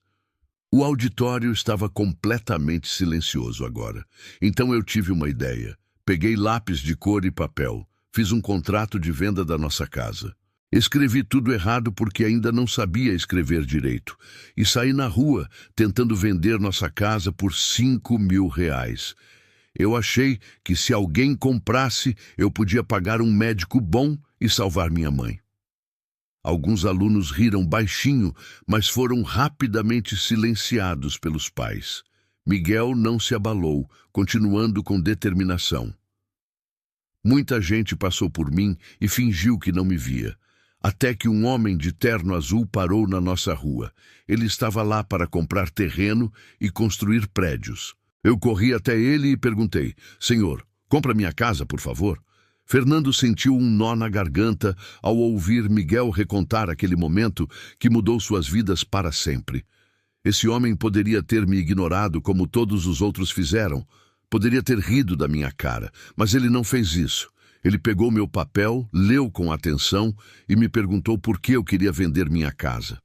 S1: O auditório estava completamente silencioso agora. Então eu tive uma ideia. Peguei lápis de cor e papel. Fiz um contrato de venda da nossa casa. Escrevi tudo errado porque ainda não sabia escrever direito. E saí na rua tentando vender nossa casa por R$ 5.000. Eu achei que se alguém comprasse, eu podia pagar um médico bom e salvar minha mãe. Alguns alunos riram baixinho, mas foram rapidamente silenciados pelos pais. Miguel não se abalou, continuando com determinação. Muita gente passou por mim e fingiu que não me via. Até que um homem de terno azul parou na nossa rua. Ele estava lá para comprar terreno e construir prédios. Eu corri até ele e perguntei: "Senhor, compra minha casa, por favor?" Fernando sentiu um nó na garganta ao ouvir Miguel recontar aquele momento que mudou suas vidas para sempre. Esse homem poderia ter me ignorado como todos os outros fizeram. Poderia ter rido da minha cara, mas ele não fez isso. Ele pegou meu papel, leu com atenção e me perguntou por que eu queria vender minha casa.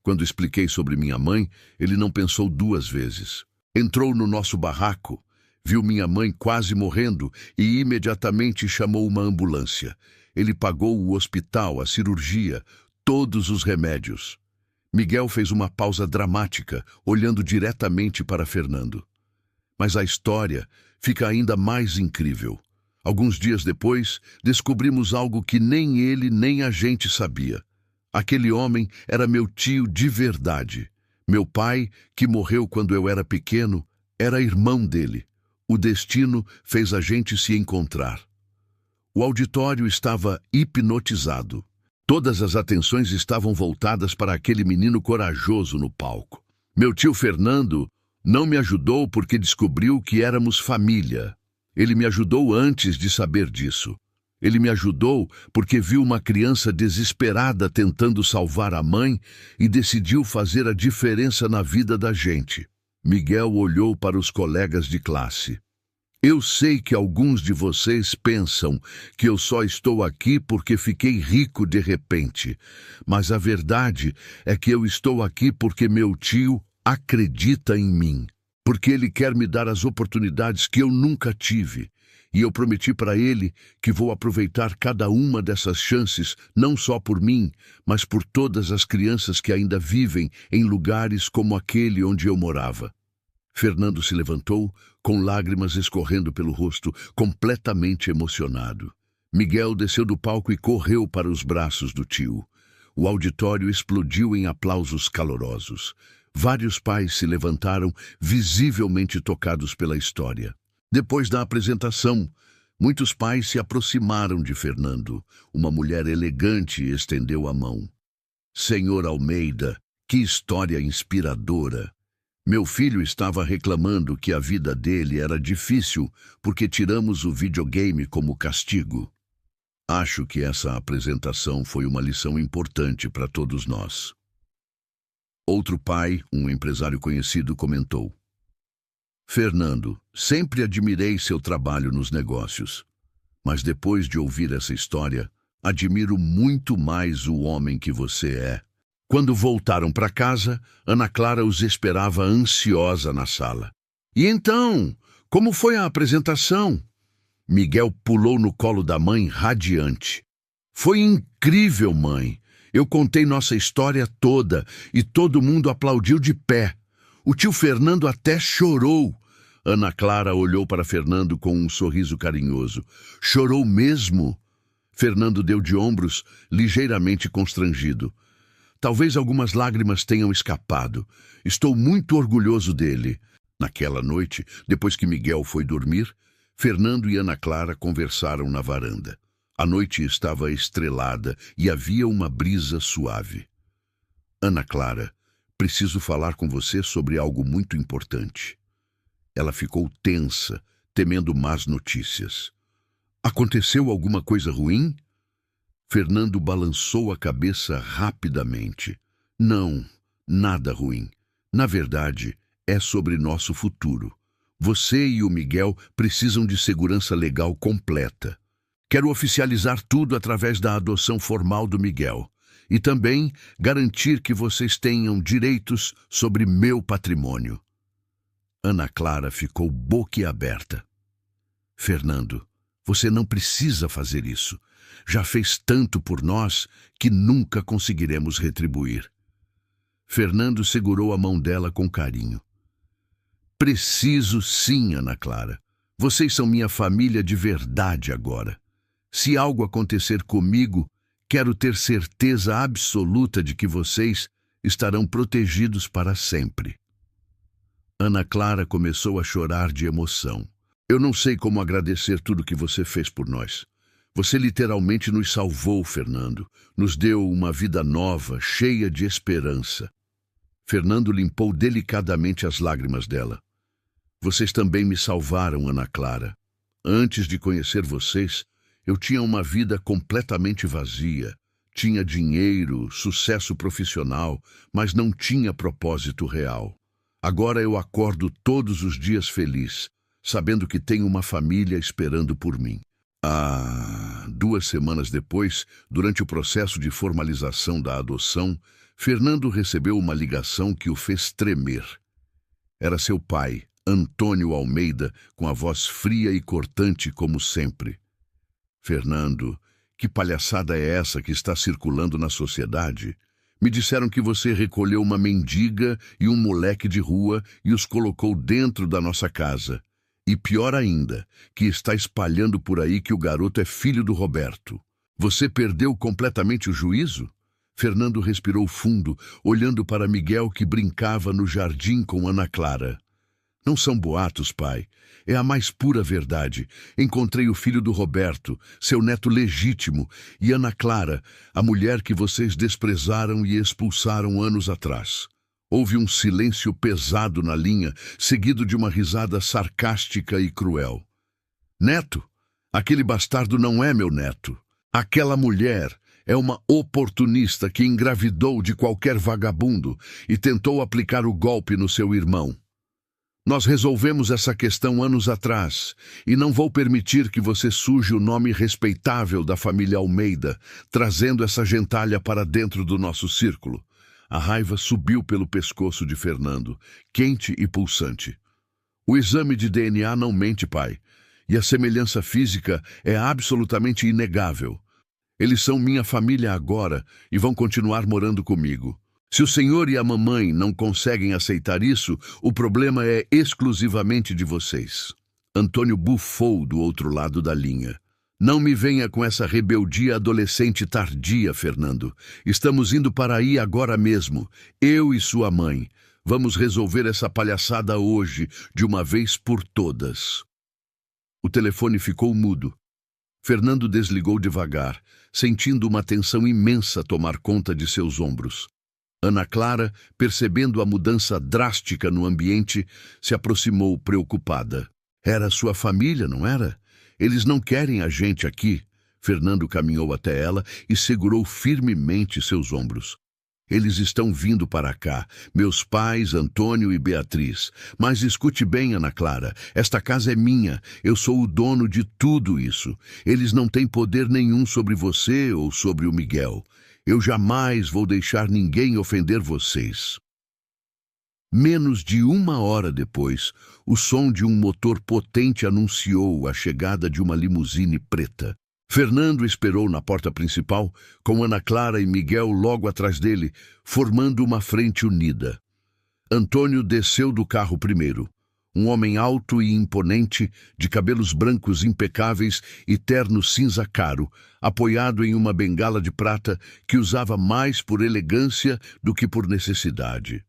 S1: Quando expliquei sobre minha mãe, ele não pensou duas vezes. Entrou no nosso barraco, viu minha mãe quase morrendo e imediatamente chamou uma ambulância. Ele pagou o hospital, a cirurgia, todos os remédios. Miguel fez uma pausa dramática, olhando diretamente para Fernando. Mas a história fica ainda mais incrível. Alguns dias depois, descobrimos algo que nem ele nem a gente sabia. Aquele homem era meu tio de verdade. Meu pai, que morreu quando eu era pequeno, era irmão dele. O destino fez a gente se encontrar. O auditório estava hipnotizado. Todas as atenções estavam voltadas para aquele menino corajoso no palco. Meu tio Fernando não me ajudou porque descobriu que éramos família. Ele me ajudou antes de saber disso. Ele me ajudou porque viu uma criança desesperada tentando salvar a mãe e decidiu fazer a diferença na vida da gente. Miguel olhou para os colegas de classe. Eu sei que alguns de vocês pensam que eu só estou aqui porque fiquei rico de repente, mas a verdade é que eu estou aqui porque meu tio acredita em mim. Porque ele quer me dar as oportunidades que eu nunca tive. E eu prometi para ele que vou aproveitar cada uma dessas chances, não só por mim, mas por todas as crianças que ainda vivem em lugares como aquele onde eu morava. Fernando se levantou, com lágrimas escorrendo pelo rosto, completamente emocionado. Miguel desceu do palco e correu para os braços do tio. O auditório explodiu em aplausos calorosos. Vários pais se levantaram, visivelmente tocados pela história. Depois da apresentação, muitos pais se aproximaram de Fernando. Uma mulher elegante estendeu a mão. Senhor Almeida, que história inspiradora! Meu filho estava reclamando que a vida dele era difícil porque tiramos o videogame como castigo. Acho que essa apresentação foi uma lição importante para todos nós. Outro pai, um empresário conhecido, comentou: Fernando, sempre admirei seu trabalho nos negócios, mas depois de ouvir essa história, admiro muito mais o homem que você é. Quando voltaram para casa, Ana Clara os esperava ansiosa na sala. E então, como foi a apresentação? Miguel pulou no colo da mãe radiante. Foi incrível, mãe. Eu contei nossa história toda e todo mundo aplaudiu de pé. O tio Fernando até chorou. Ana Clara olhou para Fernando com um sorriso carinhoso. Chorou mesmo? Fernando deu de ombros, ligeiramente constrangido. Talvez algumas lágrimas tenham escapado. Estou muito orgulhoso dele. Naquela noite, depois que Miguel foi dormir, Fernando e Ana Clara conversaram na varanda. A noite estava estrelada e havia uma brisa suave. Ana Clara, preciso falar com você sobre algo muito importante. Ela ficou tensa, temendo más notícias. Aconteceu alguma coisa ruim? Fernando balançou a cabeça rapidamente. Não, nada ruim. Na verdade, é sobre nosso futuro. Você e o Miguel precisam de segurança legal completa. Quero oficializar tudo através da adoção formal do Miguel. E também garantir que vocês tenham direitos sobre meu patrimônio. Ana Clara ficou boquiaberta. Fernando, você não precisa fazer isso. Já fez tanto por nós que nunca conseguiremos retribuir. Fernando segurou a mão dela com carinho. Preciso sim, Ana Clara. Vocês são minha família de verdade agora. Se algo acontecer comigo, quero ter certeza absoluta de que vocês estarão protegidos para sempre. Ana Clara começou a chorar de emoção. Eu não sei como agradecer tudo que você fez por nós. Você literalmente nos salvou, Fernando. Nos deu uma vida nova, cheia de esperança. Fernando limpou delicadamente as lágrimas dela. Vocês também me salvaram, Ana Clara. Antes de conhecer vocês, eu tinha uma vida completamente vazia. Tinha dinheiro, sucesso profissional, mas não tinha propósito real. Agora eu acordo todos os dias feliz, sabendo que tenho uma família esperando por mim. 2 semanas depois, durante o processo de formalização da adoção, Fernando recebeu uma ligação que o fez tremer. Era seu pai, Antônio Almeida, com a voz fria e cortante como sempre. Fernando, que palhaçada é essa que está circulando na sociedade? Me disseram que você recolheu uma mendiga e um moleque de rua e os colocou dentro da nossa casa. E pior ainda, que está espalhando por aí que o garoto é filho do Roberto. Você perdeu completamente o juízo? Fernando respirou fundo, olhando para Miguel que brincava no jardim com Ana Clara. Não são boatos, pai. É a mais pura verdade. Encontrei o filho do Roberto, seu neto legítimo, e Ana Clara, a mulher que vocês desprezaram e expulsaram anos atrás. Houve um silêncio pesado na linha, seguido de uma risada sarcástica e cruel. Neto? Aquele bastardo não é meu neto. Aquela mulher é uma oportunista que engravidou de qualquer vagabundo e tentou aplicar o golpe no seu irmão. Nós resolvemos essa questão anos atrás e não vou permitir que você suje o nome respeitável da família Almeida, trazendo essa gentalha para dentro do nosso círculo. A raiva subiu pelo pescoço de Fernando, quente e pulsante. O exame de DNA não mente, pai. E a semelhança física é absolutamente inegável. Eles são minha família agora e vão continuar morando comigo. Se o senhor e a mamãe não conseguem aceitar isso, o problema é exclusivamente de vocês. Antônio bufou do outro lado da linha. Não me venha com essa rebeldia adolescente tardia, Fernando. Estamos indo para aí agora mesmo, eu e sua mãe. Vamos resolver essa palhaçada hoje, de uma vez por todas. O telefone ficou mudo. Fernando desligou devagar, sentindo uma tensão imensa tomar conta de seus ombros. Ana Clara, percebendo a mudança drástica no ambiente, se aproximou preocupada. Era sua família, não era? Eles não querem a gente aqui. Fernando caminhou até ela e segurou firmemente seus ombros. Eles estão vindo para cá, meus pais, Antônio e Beatriz. Mas escute bem, Ana Clara, esta casa é minha, eu sou o dono de tudo isso. Eles não têm poder nenhum sobre você ou sobre o Miguel. Eu jamais vou deixar ninguém ofender vocês. Menos de 1 hora depois, o som de um motor potente anunciou a chegada de uma limusine preta. Fernando esperou na porta principal, com Ana Clara e Miguel logo atrás dele, formando uma frente unida. Antônio desceu do carro primeiro. Um homem alto e imponente, de cabelos brancos impecáveis e terno cinza claro, apoiado em uma bengala de prata que usava mais por elegância do que por necessidade.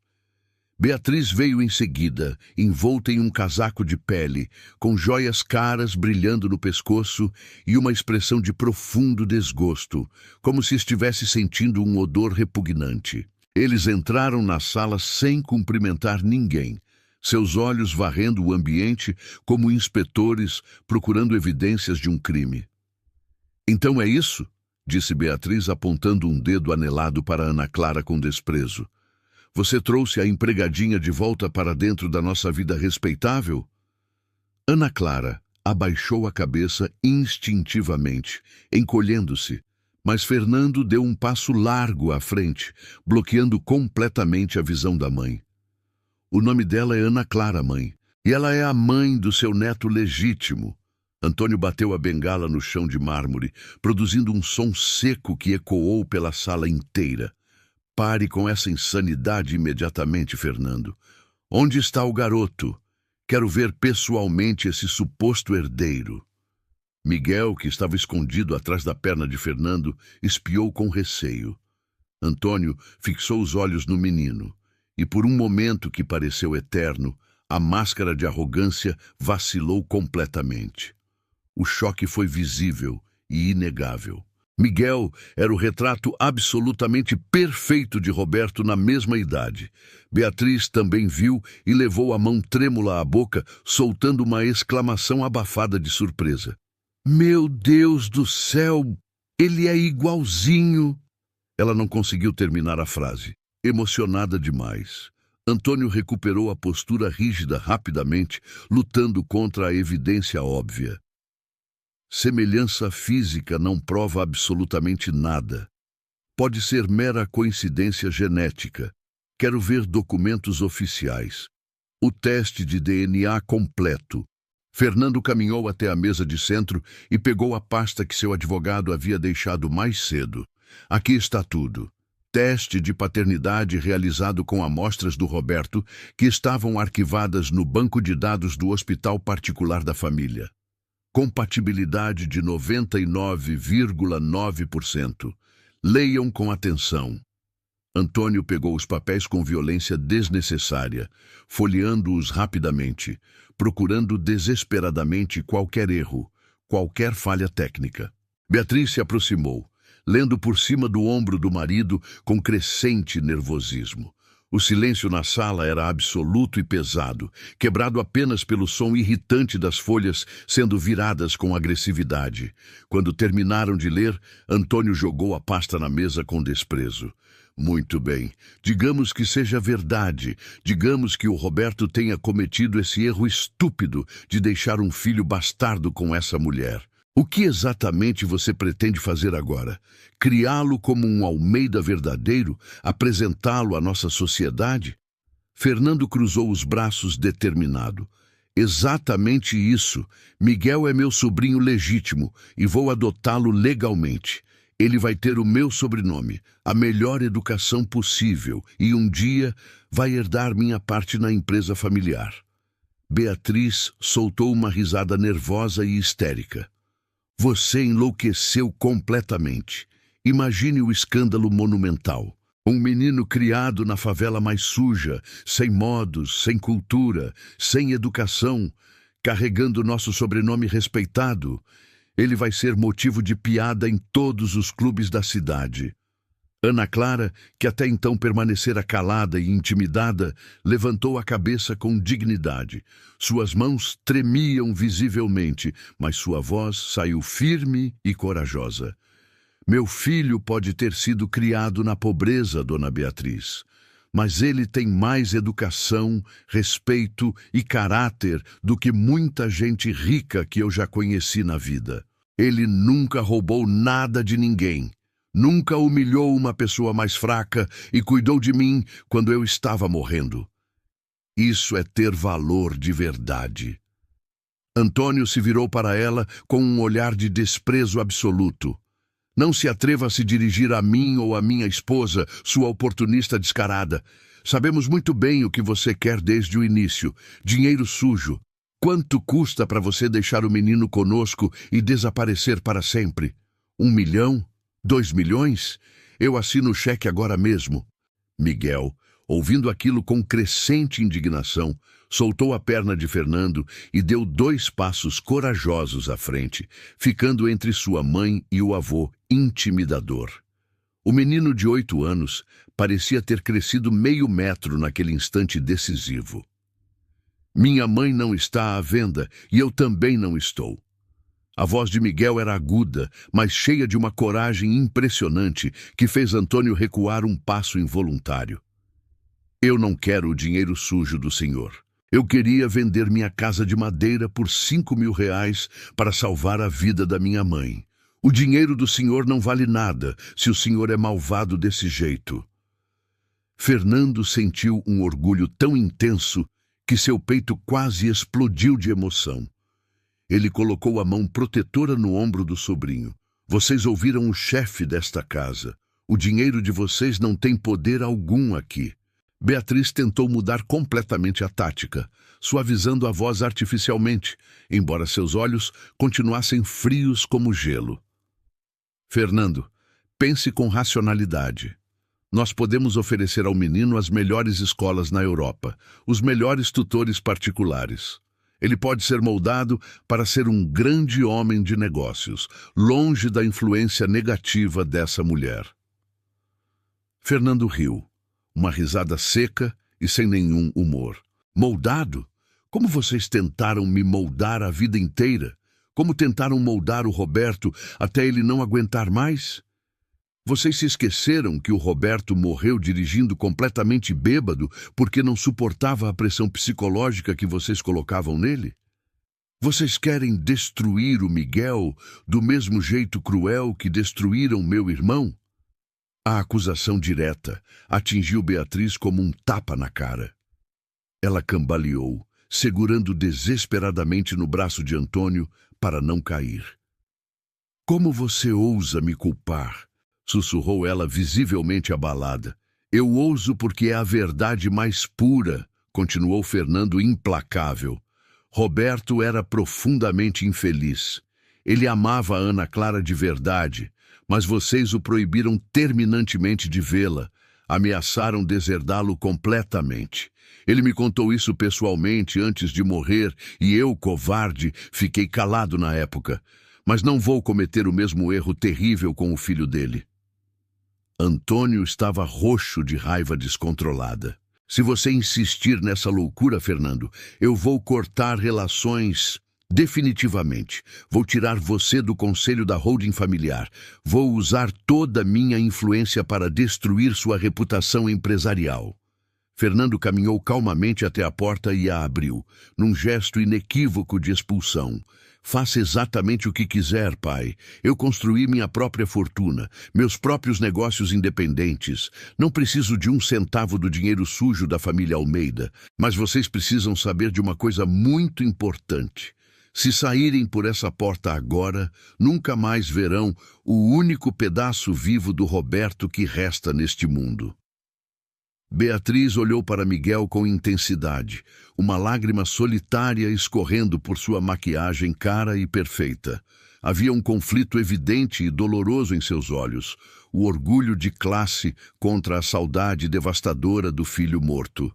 S1: Beatriz veio em seguida, envolta em um casaco de pele, com joias caras brilhando no pescoço e uma expressão de profundo desgosto, como se estivesse sentindo um odor repugnante. Eles entraram na sala sem cumprimentar ninguém, seus olhos varrendo o ambiente como inspetores procurando evidências de um crime. "Então é isso?", disse Beatriz, apontando um dedo anelado para Ana Clara com desprezo. "Você trouxe a empregadinha de volta para dentro da nossa vida respeitável?" Ana Clara abaixou a cabeça instintivamente, encolhendo-se, mas Fernando deu um passo largo à frente, bloqueando completamente a visão da mãe. "O nome dela é Ana Clara, mãe, e ela é a mãe do seu neto legítimo." Antônio bateu a bengala no chão de mármore, produzindo um som seco que ecoou pela sala inteira. "Pare com essa insanidade imediatamente, Fernando. Onde está o garoto? Quero ver pessoalmente esse suposto herdeiro." Miguel, que estava escondido atrás da perna de Fernando, espiou com receio. Antônio fixou os olhos no menino, e por um momento que pareceu eterno, a máscara de arrogância vacilou completamente. O choque foi visível e inegável. Miguel era o retrato absolutamente perfeito de Roberto na mesma idade. Beatriz também viu e levou a mão trêmula à boca, soltando uma exclamação abafada de surpresa. "Meu Deus do céu! Ele é igualzinho!" Ela não conseguiu terminar a frase, emocionada demais. Antônio recuperou a postura rígida rapidamente, lutando contra a evidência óbvia. Semelhança física não prova absolutamente nada. Pode ser mera coincidência genética. Quero ver documentos oficiais. O teste de DNA completo. Fernando caminhou até a mesa de centro e pegou a pasta que seu advogado havia deixado mais cedo. "Aqui está tudo. Teste de paternidade realizado com amostras do Roberto, que estavam arquivadas no banco de dados do Hospital Particular da Família. Compatibilidade de 99,9%. Leiam com atenção." Antônio pegou os papéis com violência desnecessária, folheando-os rapidamente, procurando desesperadamente qualquer erro, qualquer falha técnica. Beatriz se aproximou, lendo por cima do ombro do marido com crescente nervosismo. O silêncio na sala era absoluto e pesado, quebrado apenas pelo som irritante das folhas sendo viradas com agressividade. Quando terminaram de ler, Antônio jogou a pasta na mesa com desprezo. "Muito bem. Digamos que seja verdade. Digamos que o Roberto tenha cometido esse erro estúpido de deixar um filho bastardo com essa mulher. O que exatamente você pretende fazer agora? Criá-lo como um Almeida verdadeiro? Apresentá-lo à nossa sociedade?" Fernando cruzou os braços determinado. Exatamente isso. Miguel é meu sobrinho legítimo e vou adotá-lo legalmente. Ele vai ter o meu sobrenome, a melhor educação possível e um dia vai herdar minha parte na empresa familiar. Beatriz soltou uma risada nervosa e histérica. Você enlouqueceu completamente. Imagine o escândalo monumental. Um menino criado na favela mais suja, sem modos, sem cultura, sem educação, carregando nosso sobrenome respeitado. Ele vai ser motivo de piada em todos os clubes da cidade. Ana Clara, que até então permanecera calada e intimidada, levantou a cabeça com dignidade. Suas mãos tremiam visivelmente, mas sua voz saiu firme e corajosa. Meu filho pode ter sido criado na pobreza, dona Beatriz, mas ele tem mais educação, respeito e caráter do que muita gente rica que eu já conheci na vida. Ele nunca roubou nada de ninguém, nunca humilhou uma pessoa mais fraca e cuidou de mim quando eu estava morrendo. Isso é ter valor de verdade. Antônio se virou para ela com um olhar de desprezo absoluto. Não se atreva a se dirigir a mim ou a minha esposa, sua oportunista descarada. Sabemos muito bem o que você quer desde o início. Dinheiro sujo. Quanto custa para você deixar o menino conosco e desaparecer para sempre? 1 milhão? 2 milhões? Eu assino o cheque agora mesmo. Miguel, ouvindo aquilo com crescente indignação, soltou a perna de Fernando e deu 2 passos corajosos à frente, ficando entre sua mãe e o avô, intimidador. O menino de 8 anos parecia ter crescido meio metro naquele instante decisivo. Minha mãe não está à venda e eu também não estou. A voz de Miguel era aguda, mas cheia de uma coragem impressionante que fez Antônio recuar um passo involuntário. Eu não quero o dinheiro sujo do senhor. Eu queria vender minha casa de madeira por 5 mil reais para salvar a vida da minha mãe. O dinheiro do senhor não vale nada se o senhor é malvado desse jeito. Fernando sentiu um orgulho tão intenso que seu peito quase explodiu de emoção. Ele colocou a mão protetora no ombro do sobrinho. Vocês ouviram o chefe desta casa. O dinheiro de vocês não tem poder algum aqui. Beatriz tentou mudar completamente a tática, suavizando a voz artificialmente, embora seus olhos continuassem frios como gelo. Fernando, pense com racionalidade. Nós podemos oferecer ao menino as melhores escolas na Europa, os melhores tutores particulares. Ele pode ser moldado para ser um grande homem de negócios, longe da influência negativa dessa mulher. Fernando riu. Uma risada seca e sem nenhum humor. Moldado? Como vocês tentaram me moldar a vida inteira? Como tentaram moldar o Roberto até ele não aguentar mais? Vocês se esqueceram que o Roberto morreu dirigindo completamente bêbado porque não suportava a pressão psicológica que vocês colocavam nele? Vocês querem destruir o Miguel do mesmo jeito cruel que destruíram meu irmão? A acusação direta atingiu Beatriz como um tapa na cara. Ela cambaleou, segurando desesperadamente no braço de Antônio para não cair. Como você ousa me culpar? Sussurrou ela visivelmente abalada. Eu ouso porque é a verdade mais pura, continuou Fernando implacável. Roberto era profundamente infeliz. Ele amava a Ana Clara de verdade, mas vocês o proibiram terminantemente de vê-la, ameaçaram deserdá-lo completamente. Ele me contou isso pessoalmente antes de morrer e eu, covarde, fiquei calado na época. Mas não vou cometer o mesmo erro terrível com o filho dele. Antônio estava roxo de raiva descontrolada. Se você insistir nessa loucura, Fernando, eu vou cortar relações definitivamente. Vou tirar você do conselho da holding familiar. Vou usar toda a minha influência para destruir sua reputação empresarial. Fernando caminhou calmamente até a porta e a abriu, num gesto inequívoco de expulsão. Faça exatamente o que quiser, pai. Eu construí minha própria fortuna, meus próprios negócios independentes. Não preciso de um centavo do dinheiro sujo da família Almeida. Mas vocês precisam saber de uma coisa muito importante. Se saírem por essa porta agora, nunca mais verão o único pedaço vivo do Roberto que resta neste mundo. Beatriz olhou para Miguel com intensidade, uma lágrima solitária escorrendo por sua maquiagem cara e perfeita. Havia um conflito evidente e doloroso em seus olhos, o orgulho de classe contra a saudade devastadora do filho morto.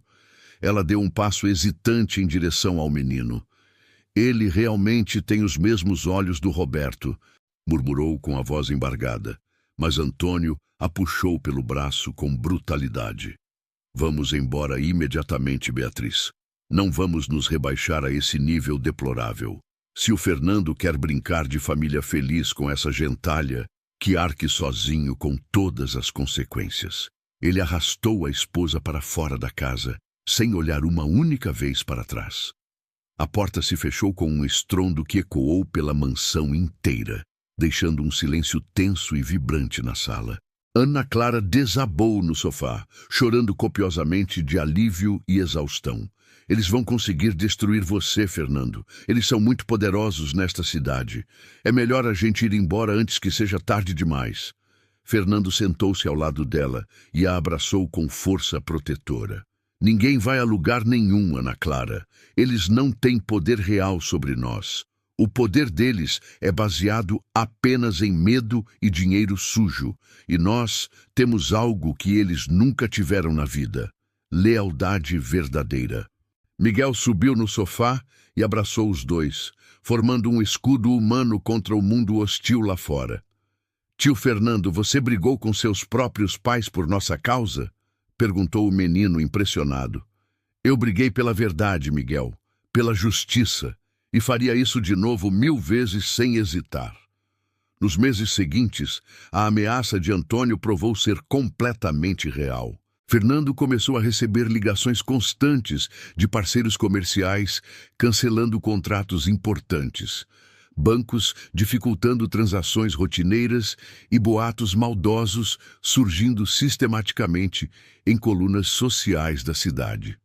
S1: Ela deu um passo hesitante em direção ao menino. Ele realmente tem os mesmos olhos do Roberto, murmurou com a voz embargada, mas Antônio a puxou pelo braço com brutalidade. Vamos embora imediatamente, Beatriz. Não vamos nos rebaixar a esse nível deplorável. Se o Fernando quer brincar de família feliz com essa gentalha, que arque sozinho com todas as consequências. Ele arrastou a esposa para fora da casa, sem olhar uma única vez para trás. A porta se fechou com um estrondo que ecoou pela mansão inteira, deixando um silêncio tenso e vibrante na sala. Ana Clara desabou no sofá, chorando copiosamente de alívio e exaustão. Eles vão conseguir destruir você, Fernando. Eles são muito poderosos nesta cidade. É melhor a gente ir embora antes que seja tarde demais. Fernando sentou-se ao lado dela e a abraçou com força protetora. Ninguém vai a lugar nenhum, Ana Clara. Eles não têm poder real sobre nós. O poder deles é baseado apenas em medo e dinheiro sujo, e nós temos algo que eles nunca tiveram na vida: lealdade verdadeira. Miguel subiu no sofá e abraçou os dois, formando um escudo humano contra o mundo hostil lá fora. Tio Fernando, você brigou com seus próprios pais por nossa causa? Perguntou o menino impressionado. Eu briguei pela verdade, Miguel, pela justiça. E faria isso de novo 1000 vezes sem hesitar. Nos meses seguintes, a ameaça de Antônio provou ser completamente real. Fernando começou a receber ligações constantes de parceiros comerciais cancelando contratos importantes, bancos dificultando transações rotineiras e boatos maldosos surgindo sistematicamente em colunas sociais da cidade.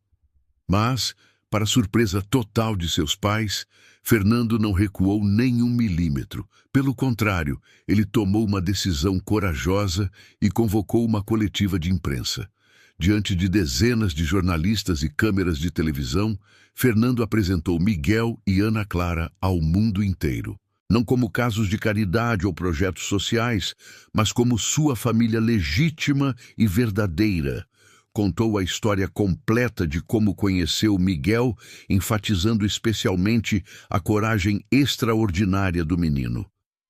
S1: Mas, para surpresa total de seus pais, Fernando não recuou nem 1 milímetro. Pelo contrário, ele tomou uma decisão corajosa e convocou uma coletiva de imprensa. Diante de dezenas de jornalistas e câmeras de televisão, Fernando apresentou Miguel e Ana Clara ao mundo inteiro. Não como casos de caridade ou projetos sociais, mas como sua família legítima e verdadeira. Contou a história completa de como conheceu Miguel, enfatizando especialmente a coragem extraordinária do menino.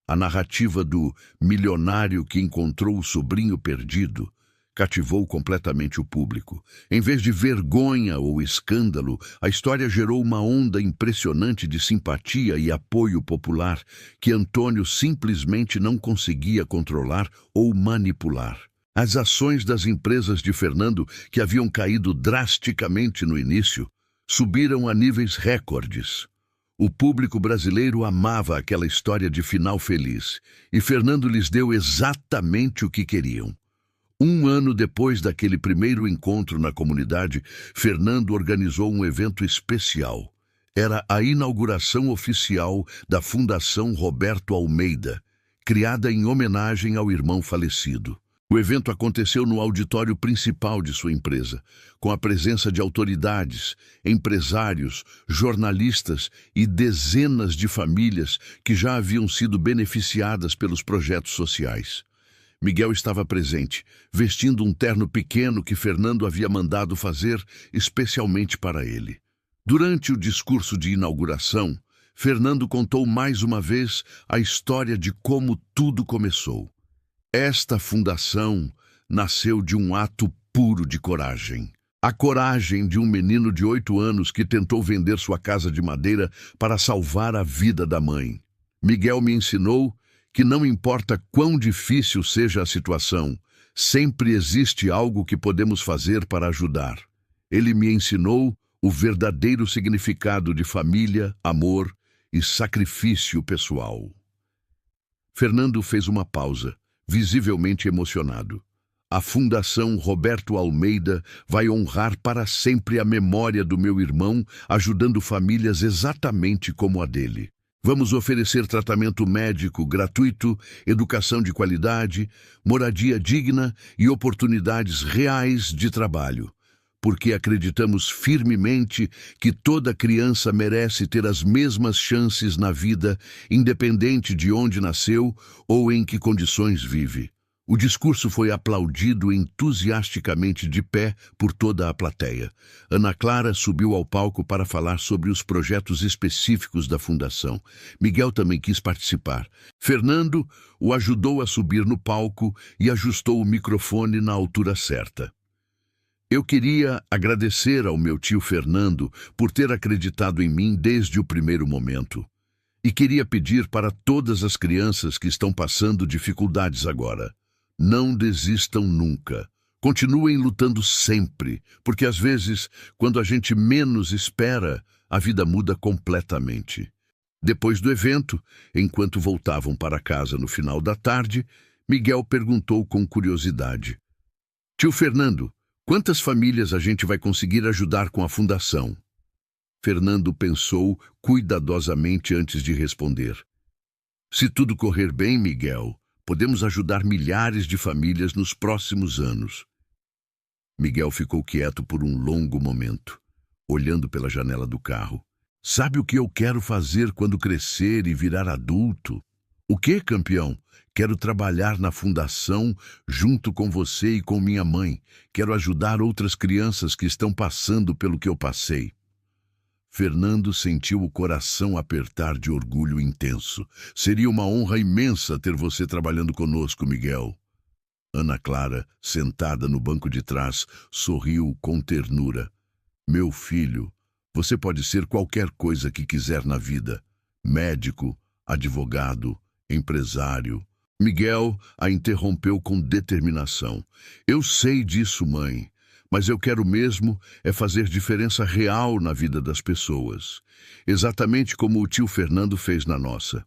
S1: A narrativa do milionário que encontrou o sobrinho perdido cativou completamente o público. Em vez de vergonha ou escândalo, a história gerou uma onda impressionante de simpatia e apoio popular que Antônio simplesmente não conseguia controlar ou manipular. As ações das empresas de Fernando, que haviam caído drasticamente no início, subiram a níveis recordes. O público brasileiro amava aquela história de final feliz, e Fernando lhes deu exatamente o que queriam. 1 ano depois daquele primeiro encontro na comunidade, Fernando organizou um evento especial. Era a inauguração oficial da Fundação Roberto Almeida, criada em homenagem ao irmão falecido. O evento aconteceu no auditório principal de sua empresa, com a presença de autoridades, empresários, jornalistas e dezenas de famílias que já haviam sido beneficiadas pelos projetos sociais. Miguel estava presente, vestindo um terno pequeno que Fernando havia mandado fazer especialmente para ele. Durante o discurso de inauguração, Fernando contou mais uma vez a história de como tudo começou. Esta fundação nasceu de um ato puro de coragem. A coragem de um menino de 8 anos que tentou vender sua casa de madeira para salvar a vida da mãe. Miguel me ensinou que não importa quão difícil seja a situação, sempre existe algo que podemos fazer para ajudar. Ele me ensinou o verdadeiro significado de família, amor e sacrifício pessoal. Fernando fez uma pausa, visivelmente emocionado. A Fundação Roberto Almeida vai honrar para sempre a memória do meu irmão, ajudando famílias exatamente como a dele. Vamos oferecer tratamento médico gratuito, educação de qualidade, moradia digna e oportunidades reais de trabalho, porque acreditamos firmemente que toda criança merece ter as mesmas chances na vida, independente de onde nasceu ou em que condições vive. O discurso foi aplaudido entusiasticamente de pé por toda a plateia. Ana Clara subiu ao palco para falar sobre os projetos específicos da Fundação. Miguel também quis participar. Fernando o ajudou a subir no palco e ajustou o microfone na altura certa. Eu queria agradecer ao meu tio Fernando por ter acreditado em mim desde o primeiro momento. E queria pedir para todas as crianças que estão passando dificuldades agora: não desistam nunca. Continuem lutando sempre, porque às vezes, quando a gente menos espera, a vida muda completamente. Depois do evento, enquanto voltavam para casa no final da tarde, Miguel perguntou com curiosidade: Tio Fernando, quantas famílias a gente vai conseguir ajudar com a fundação? Fernando pensou cuidadosamente antes de responder. Se tudo correr bem, Miguel, podemos ajudar milhares de famílias nos próximos anos. Miguel ficou quieto por um longo momento, olhando pela janela do carro. Sabe o que eu quero fazer quando crescer e virar adulto? O que, campeão? Quero trabalhar na fundação junto com você e com minha mãe. Quero ajudar outras crianças que estão passando pelo que eu passei. Fernando sentiu o coração apertar de orgulho intenso. Seria uma honra imensa ter você trabalhando conosco, Miguel. Ana Clara, sentada no banco de trás, sorriu com ternura. Meu filho, você pode ser qualquer coisa que quiser na vida. Médico, advogado, empresário. Miguel a interrompeu com determinação. Eu sei disso, mãe. Mas eu quero mesmo é fazer diferença real na vida das pessoas, exatamente como o tio Fernando fez na nossa.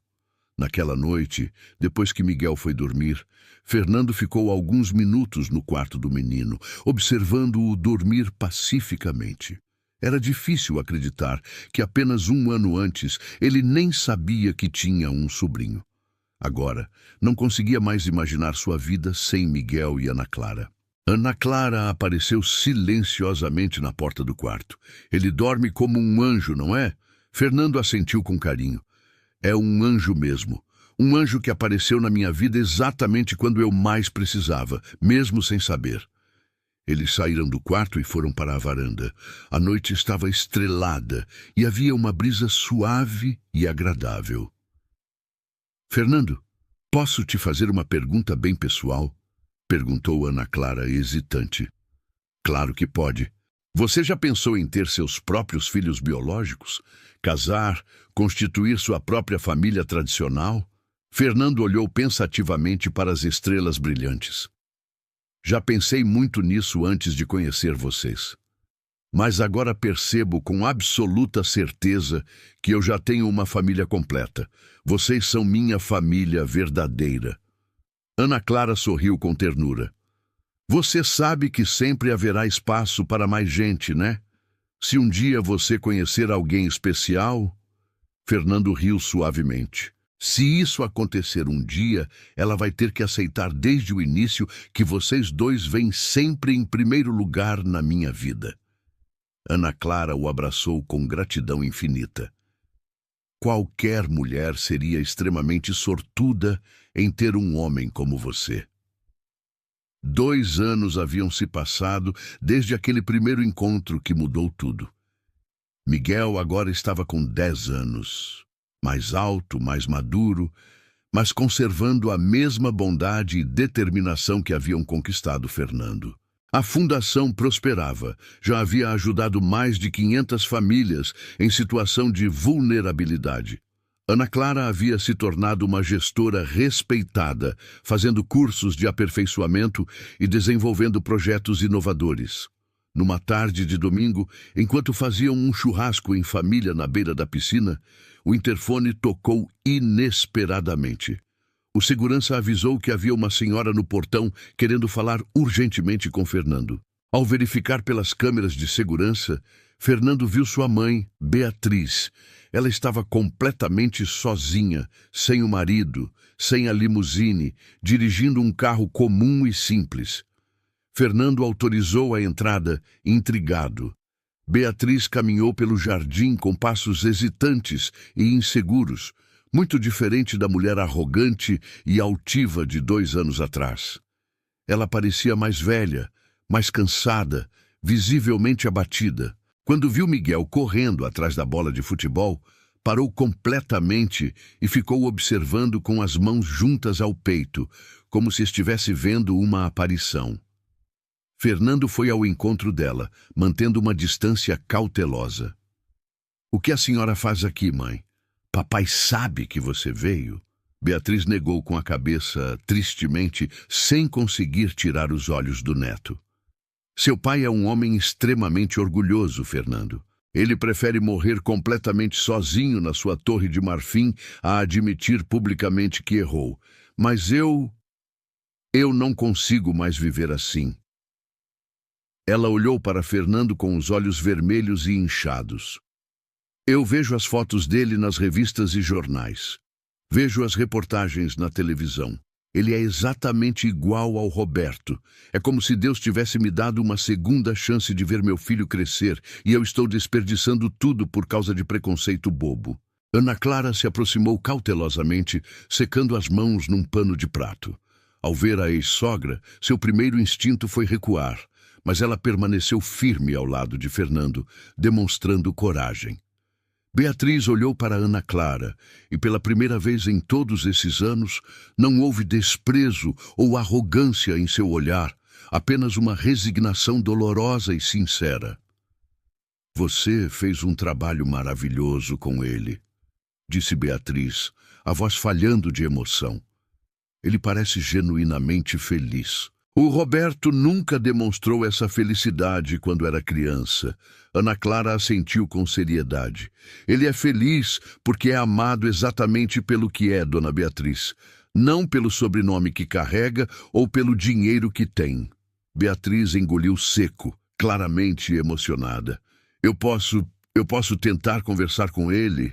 S1: Naquela noite, depois que Miguel foi dormir, Fernando ficou alguns minutos no quarto do menino, observando-o dormir pacificamente. Era difícil acreditar que apenas um ano antes ele nem sabia que tinha um sobrinho. Agora, não conseguia mais imaginar sua vida sem Miguel e Ana Clara. Ana Clara apareceu silenciosamente na porta do quarto. Ele dorme como um anjo, não é? Fernando assentiu com carinho. É um anjo mesmo. Um anjo que apareceu na minha vida exatamente quando eu mais precisava, mesmo sem saber. Eles saíram do quarto e foram para a varanda. A noite estava estrelada e havia uma brisa suave e agradável. Fernando, posso te fazer uma pergunta bem pessoal? Perguntou Ana Clara, hesitante. Claro que pode. Você já pensou em ter seus próprios filhos biológicos? Casar, constituir sua própria família tradicional? Fernando olhou pensativamente para as estrelas brilhantes. Já pensei muito nisso antes de conhecer vocês. Mas agora percebo com absoluta certeza que eu já tenho uma família completa. Vocês são minha família verdadeira. Ana Clara sorriu com ternura. Você sabe que sempre haverá espaço para mais gente, né? Se um dia você conhecer alguém especial... Fernando riu suavemente. Se isso acontecer um dia, ela vai ter que aceitar desde o início que vocês dois vêm sempre em primeiro lugar na minha vida. Ana Clara o abraçou com gratidão infinita. Qualquer mulher seria extremamente sortuda em ter um homem como você. 2 anos haviam se passado desde aquele primeiro encontro que mudou tudo. Miguel agora estava com 10 anos, mais alto, mais maduro, mas conservando a mesma bondade e determinação que haviam conquistado Fernando. A fundação prosperava, já havia ajudado mais de 500 famílias em situação de vulnerabilidade. Ana Clara havia se tornado uma gestora respeitada, fazendo cursos de aperfeiçoamento e desenvolvendo projetos inovadores. Numa tarde de domingo, enquanto faziam um churrasco em família na beira da piscina, o interfone tocou inesperadamente. O segurança avisou que havia uma senhora no portão querendo falar urgentemente com Fernando. Ao verificar pelas câmeras de segurança, Fernando viu sua mãe, Beatriz. Ela estava completamente sozinha, sem o marido, sem a limusine, dirigindo um carro comum e simples. Fernando autorizou a entrada, intrigado. Beatriz caminhou pelo jardim com passos hesitantes e inseguros, muito diferente da mulher arrogante e altiva de 2 anos atrás. Ela parecia mais velha, mais cansada, visivelmente abatida. Quando viu Miguel correndo atrás da bola de futebol, parou completamente e ficou observando com as mãos juntas ao peito, como se estivesse vendo uma aparição. Fernando foi ao encontro dela, mantendo uma distância cautelosa. "O que a senhora faz aqui, mãe? Papai sabe que você veio?" Beatriz negou com a cabeça, tristemente, sem conseguir tirar os olhos do neto. "Seu pai é um homem extremamente orgulhoso, Fernando. Ele prefere morrer completamente sozinho na sua torre de marfim a admitir publicamente que errou. Mas eu não consigo mais viver assim." Ela olhou para Fernando com os olhos vermelhos e inchados. "Eu vejo as fotos dele nas revistas e jornais. Vejo as reportagens na televisão. Ele é exatamente igual ao Roberto. É como se Deus tivesse me dado uma segunda chance de ver meu filho crescer e eu estou desperdiçando tudo por causa de preconceito bobo." Ana Clara se aproximou cautelosamente, secando as mãos num pano de prato. Ao ver a ex-sogra, seu primeiro instinto foi recuar, mas ela permaneceu firme ao lado de Fernando, demonstrando coragem. Beatriz olhou para Ana Clara e, pela primeira vez em todos esses anos, não houve desprezo ou arrogância em seu olhar, apenas uma resignação dolorosa e sincera. "Você fez um trabalho maravilhoso com ele", disse Beatriz, a voz falhando de emoção. "Ele parece genuinamente feliz." O Roberto nunca demonstrou essa felicidade quando era criança. Ana Clara assentiu com seriedade. "Ele é feliz porque é amado exatamente pelo que é, Dona Beatriz, não pelo sobrenome que carrega ou pelo dinheiro que tem." Beatriz engoliu seco, claramente emocionada. Eu posso tentar conversar com ele?"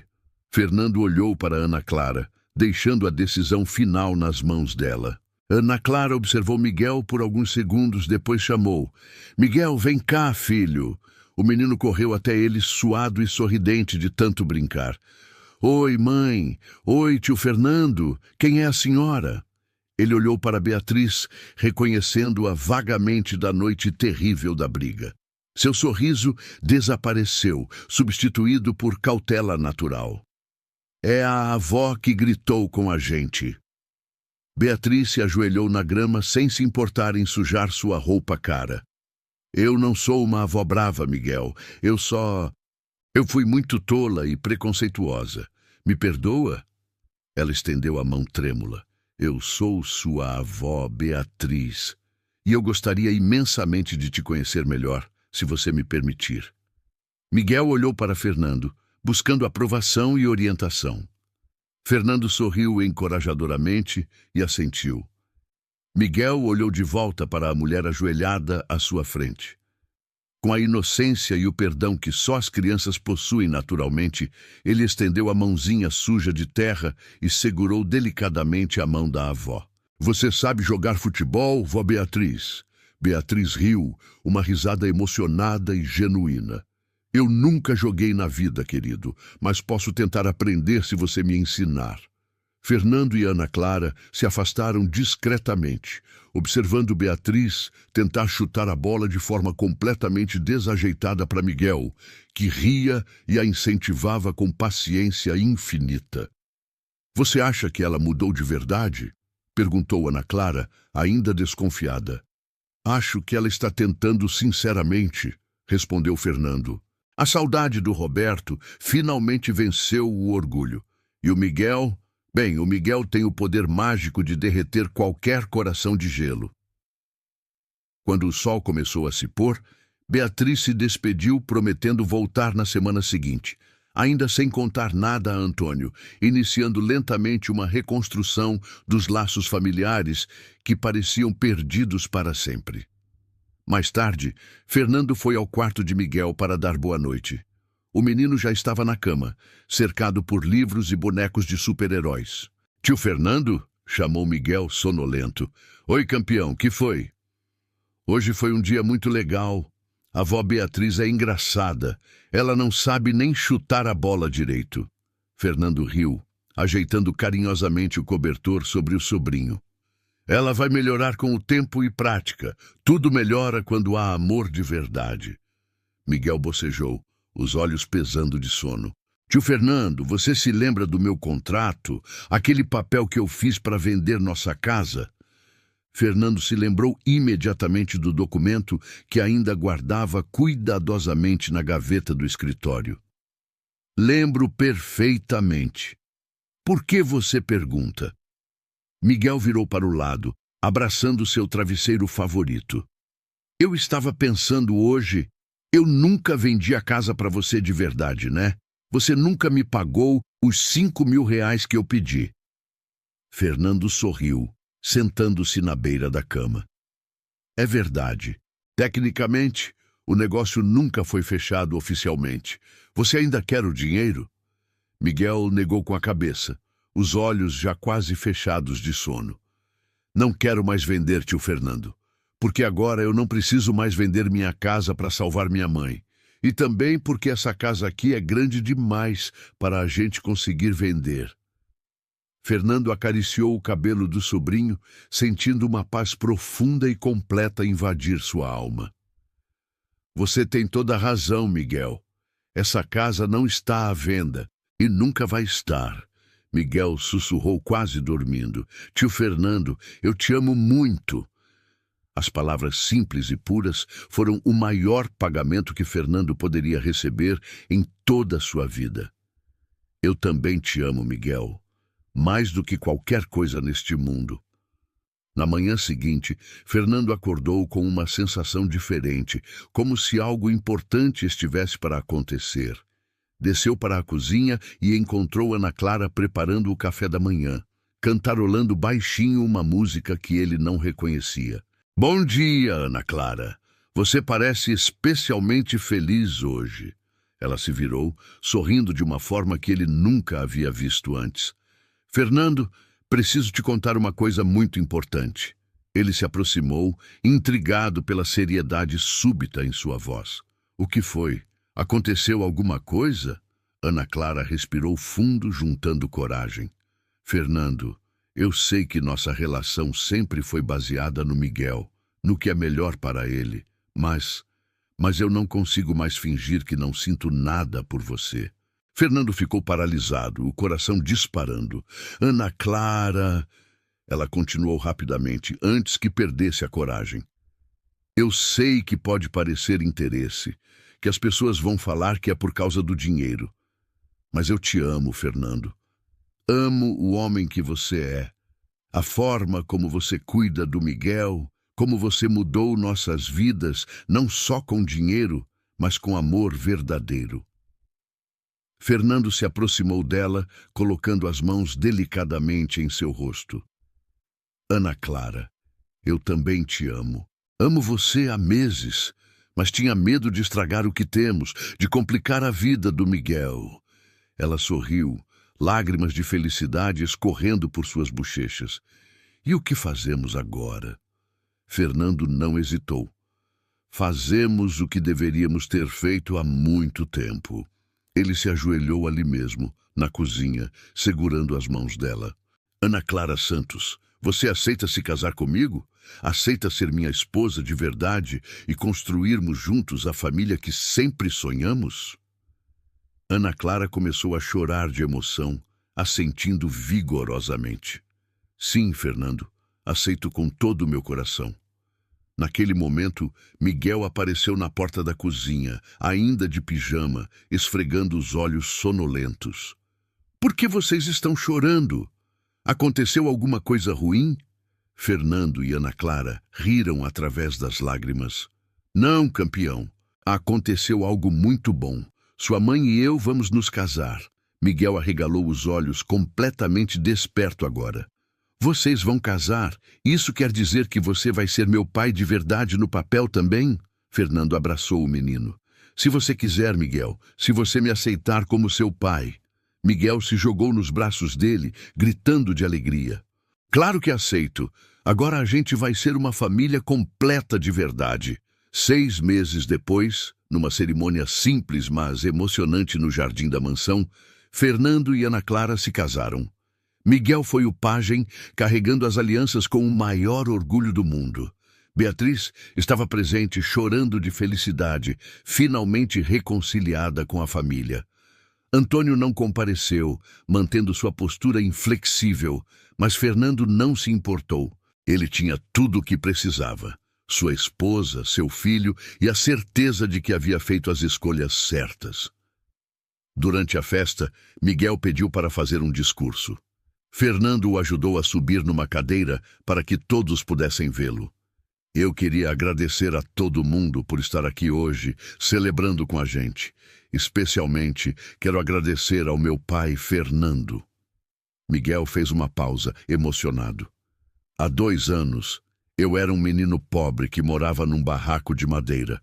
S1: Fernando olhou para Ana Clara, deixando a decisão final nas mãos dela. Ana Clara observou Miguel por alguns segundos, depois chamou. "Miguel, vem cá, filho." O menino correu até ele, suado e sorridente de tanto brincar. "Oi, mãe. Oi, tio Fernando. Quem é a senhora?" Ele olhou para Beatriz, reconhecendo-a vagamente da noite terrível da briga. Seu sorriso desapareceu, substituído por cautela natural. "É a avó que gritou com a gente." Beatriz se ajoelhou na grama sem se importar em sujar sua roupa cara. "Eu não sou uma avó brava, Miguel. Eu fui muito tola e preconceituosa. Me perdoa?" Ela estendeu a mão trêmula. "Eu sou sua avó, Beatriz. E eu gostaria imensamente de te conhecer melhor, se você me permitir." Miguel olhou para Fernando, buscando aprovação e orientação. Fernando sorriu encorajadoramente e assentiu. Miguel olhou de volta para a mulher ajoelhada à sua frente. Com a inocência e o perdão que só as crianças possuem naturalmente, ele estendeu a mãozinha suja de terra e segurou delicadamente a mão da avó. "Você sabe jogar futebol, vó Beatriz?" Beatriz riu, uma risada emocionada e genuína. "Eu nunca joguei na vida, querido, mas posso tentar aprender se você me ensinar." Fernando e Ana Clara se afastaram discretamente, observando Beatriz tentar chutar a bola de forma completamente desajeitada para Miguel, que ria e a incentivava com paciência infinita. "Você acha que ela mudou de verdade?" perguntou Ana Clara, ainda desconfiada. "Acho que ela está tentando sinceramente", respondeu Fernando. A saudade do Roberto finalmente venceu o orgulho. E o Miguel? Bem, o Miguel tem o poder mágico de derreter qualquer coração de gelo. Quando o sol começou a se pôr, Beatriz se despediu, prometendo voltar na semana seguinte, ainda sem contar nada a Antônio, iniciando lentamente uma reconstrução dos laços familiares que pareciam perdidos para sempre. Mais tarde, Fernando foi ao quarto de Miguel para dar boa noite. O menino já estava na cama, cercado por livros e bonecos de super-heróis. "Tio Fernando?" chamou Miguel, sonolento. "Oi, campeão, que foi?" "Hoje foi um dia muito legal. A avó Beatriz é engraçada. Ela não sabe nem chutar a bola direito." Fernando riu, ajeitando carinhosamente o cobertor sobre o sobrinho. "Ela vai melhorar com o tempo e prática. Tudo melhora quando há amor de verdade." Miguel bocejou, os olhos pesando de sono. "Tio Fernando, você se lembra do meu contrato? Aquele papel que eu fiz para vender nossa casa?" Fernando se lembrou imediatamente do documento que ainda guardava cuidadosamente na gaveta do escritório. "Lembro perfeitamente. Por que você pergunta?" Miguel virou para o lado, abraçando seu travesseiro favorito. "Eu estava pensando hoje, eu nunca vendi a casa para você de verdade, né? Você nunca me pagou os 5.000 reais que eu pedi." Fernando sorriu, sentando-se na beira da cama. "É verdade. Tecnicamente, o negócio nunca foi fechado oficialmente. Você ainda quer o dinheiro?" Miguel negou com a cabeça, os olhos já quase fechados de sono. "Não quero mais vender, tio Fernando, porque agora eu não preciso mais vender minha casa para salvar minha mãe. E também porque essa casa aqui é grande demais para a gente conseguir vender." Fernando acariciou o cabelo do sobrinho, sentindo uma paz profunda e completa invadir sua alma. "Você tem toda a razão, Miguel. Essa casa não está à venda e nunca vai estar." Miguel sussurrou quase dormindo. "Tio Fernando, eu te amo muito." As palavras simples e puras foram o maior pagamento que Fernando poderia receber em toda a sua vida. "Eu também te amo, Miguel. Mais do que qualquer coisa neste mundo." Na manhã seguinte, Fernando acordou com uma sensação diferente, como se algo importante estivesse para acontecer. Desceu para a cozinha e encontrou Ana Clara preparando o café da manhã, cantarolando baixinho uma música que ele não reconhecia. "Bom dia, Ana Clara. Você parece especialmente feliz hoje." Ela se virou, sorrindo de uma forma que ele nunca havia visto antes. "Fernando, preciso te contar uma coisa muito importante." Ele se aproximou, intrigado pela seriedade súbita em sua voz. "O que foi? Aconteceu alguma coisa?" Ana Clara respirou fundo, juntando coragem. "Fernando, eu sei que nossa relação sempre foi baseada no Miguel, no que é melhor para ele, mas eu não consigo mais fingir que não sinto nada por você." Fernando ficou paralisado, o coração disparando. "Ana Clara..." Ela continuou rapidamente, antes que perdesse a coragem. "Eu sei que pode parecer interesse, que as pessoas vão falar que é por causa do dinheiro. Mas eu te amo, Fernando. Amo o homem que você é. A forma como você cuida do Miguel, como você mudou nossas vidas, não só com dinheiro, mas com amor verdadeiro." Fernando se aproximou dela, colocando as mãos delicadamente em seu rosto. "Ana Clara, eu também te amo. Amo você há meses, mas tinha medo de estragar o que temos, de complicar a vida do Miguel." Ela sorriu, lágrimas de felicidade escorrendo por suas bochechas. "E o que fazemos agora?" Fernando não hesitou. "Fazemos o que deveríamos ter feito há muito tempo." Ele se ajoelhou ali mesmo, na cozinha, segurando as mãos dela. "Ana Clara Santos, você aceita se casar comigo? Aceita ser minha esposa de verdade e construirmos juntos a família que sempre sonhamos?" Ana Clara começou a chorar de emoção, assentindo vigorosamente. "Sim, Fernando, aceito com todo o meu coração." Naquele momento, Miguel apareceu na porta da cozinha, ainda de pijama, esfregando os olhos sonolentos. "Por que vocês estão chorando? Aconteceu alguma coisa ruim?" Fernando e Ana Clara riram através das lágrimas. Não, campeão. Aconteceu algo muito bom. Sua mãe e eu vamos nos casar. Miguel arregalou os olhos, completamente desperto agora. Vocês vão casar? Isso quer dizer que você vai ser meu pai de verdade no papel também? Fernando abraçou o menino. Se você quiser, Miguel, se você me aceitar como seu pai. Miguel se jogou nos braços dele, gritando de alegria. Claro que aceito. Agora a gente vai ser uma família completa de verdade. 6 meses depois, numa cerimônia simples, mas emocionante no jardim da mansão, Fernando e Ana Clara se casaram. Miguel foi o pajem, carregando as alianças com o maior orgulho do mundo. Beatriz estava presente, chorando de felicidade, finalmente reconciliada com a família. Antônio não compareceu, mantendo sua postura inflexível, mas Fernando não se importou. Ele tinha tudo o que precisava: sua esposa, seu filho e a certeza de que havia feito as escolhas certas. Durante a festa, Miguel pediu para fazer um discurso. Fernando o ajudou a subir numa cadeira para que todos pudessem vê-lo. Eu queria agradecer a todo mundo por estar aqui hoje, celebrando com a gente. Especialmente, quero agradecer ao meu pai, Fernando. Miguel fez uma pausa, emocionado. Há 2 anos, eu era um menino pobre que morava num barraco de madeira.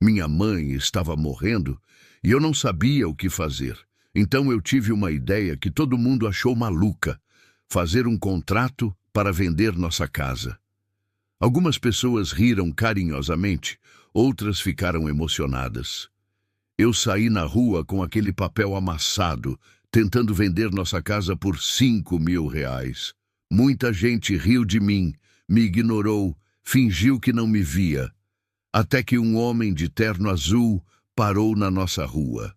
S1: Minha mãe estava morrendo e eu não sabia o que fazer. Então eu tive uma ideia que todo mundo achou maluca: fazer um contrato para vender nossa casa. Algumas pessoas riram carinhosamente, outras ficaram emocionadas. Eu saí na rua com aquele papel amassado, tentando vender nossa casa por R$ 5.000. Muita gente riu de mim, me ignorou, fingiu que não me via. Até que um homem de terno azul parou na nossa rua.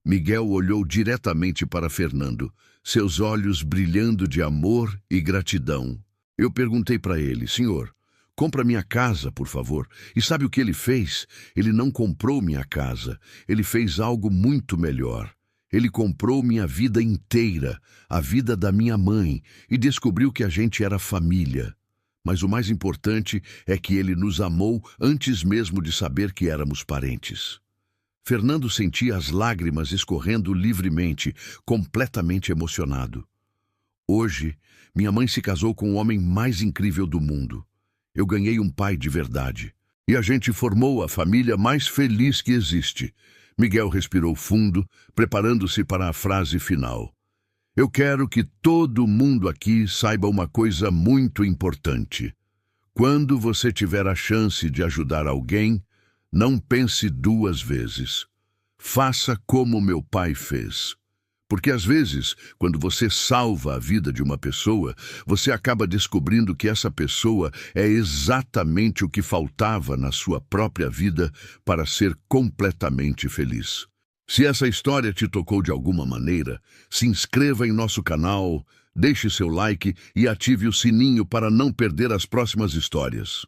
S1: Miguel olhou diretamente para Fernando, seus olhos brilhando de amor e gratidão. Eu perguntei para ele: senhor, compra minha casa, por favor. E sabe o que ele fez? Ele não comprou minha casa. Ele fez algo muito melhor. Ele comprou minha vida inteira, a vida da minha mãe, e descobriu que a gente era família. Mas o mais importante é que ele nos amou antes mesmo de saber que éramos parentes. Fernando sentia as lágrimas escorrendo livremente, completamente emocionado. Hoje, minha mãe se casou com o homem mais incrível do mundo. Eu ganhei um pai de verdade. E a gente formou a família mais feliz que existe. Miguel respirou fundo, preparando-se para a frase final. Eu quero que todo mundo aqui saiba uma coisa muito importante. Quando você tiver a chance de ajudar alguém, não pense 2 vezes. Faça como meu pai fez. Porque às vezes, quando você salva a vida de uma pessoa, você acaba descobrindo que essa pessoa é exatamente o que faltava na sua própria vida para ser completamente feliz. Se essa história te tocou de alguma maneira, se inscreva em nosso canal, deixe seu like e ative o sininho para não perder as próximas histórias.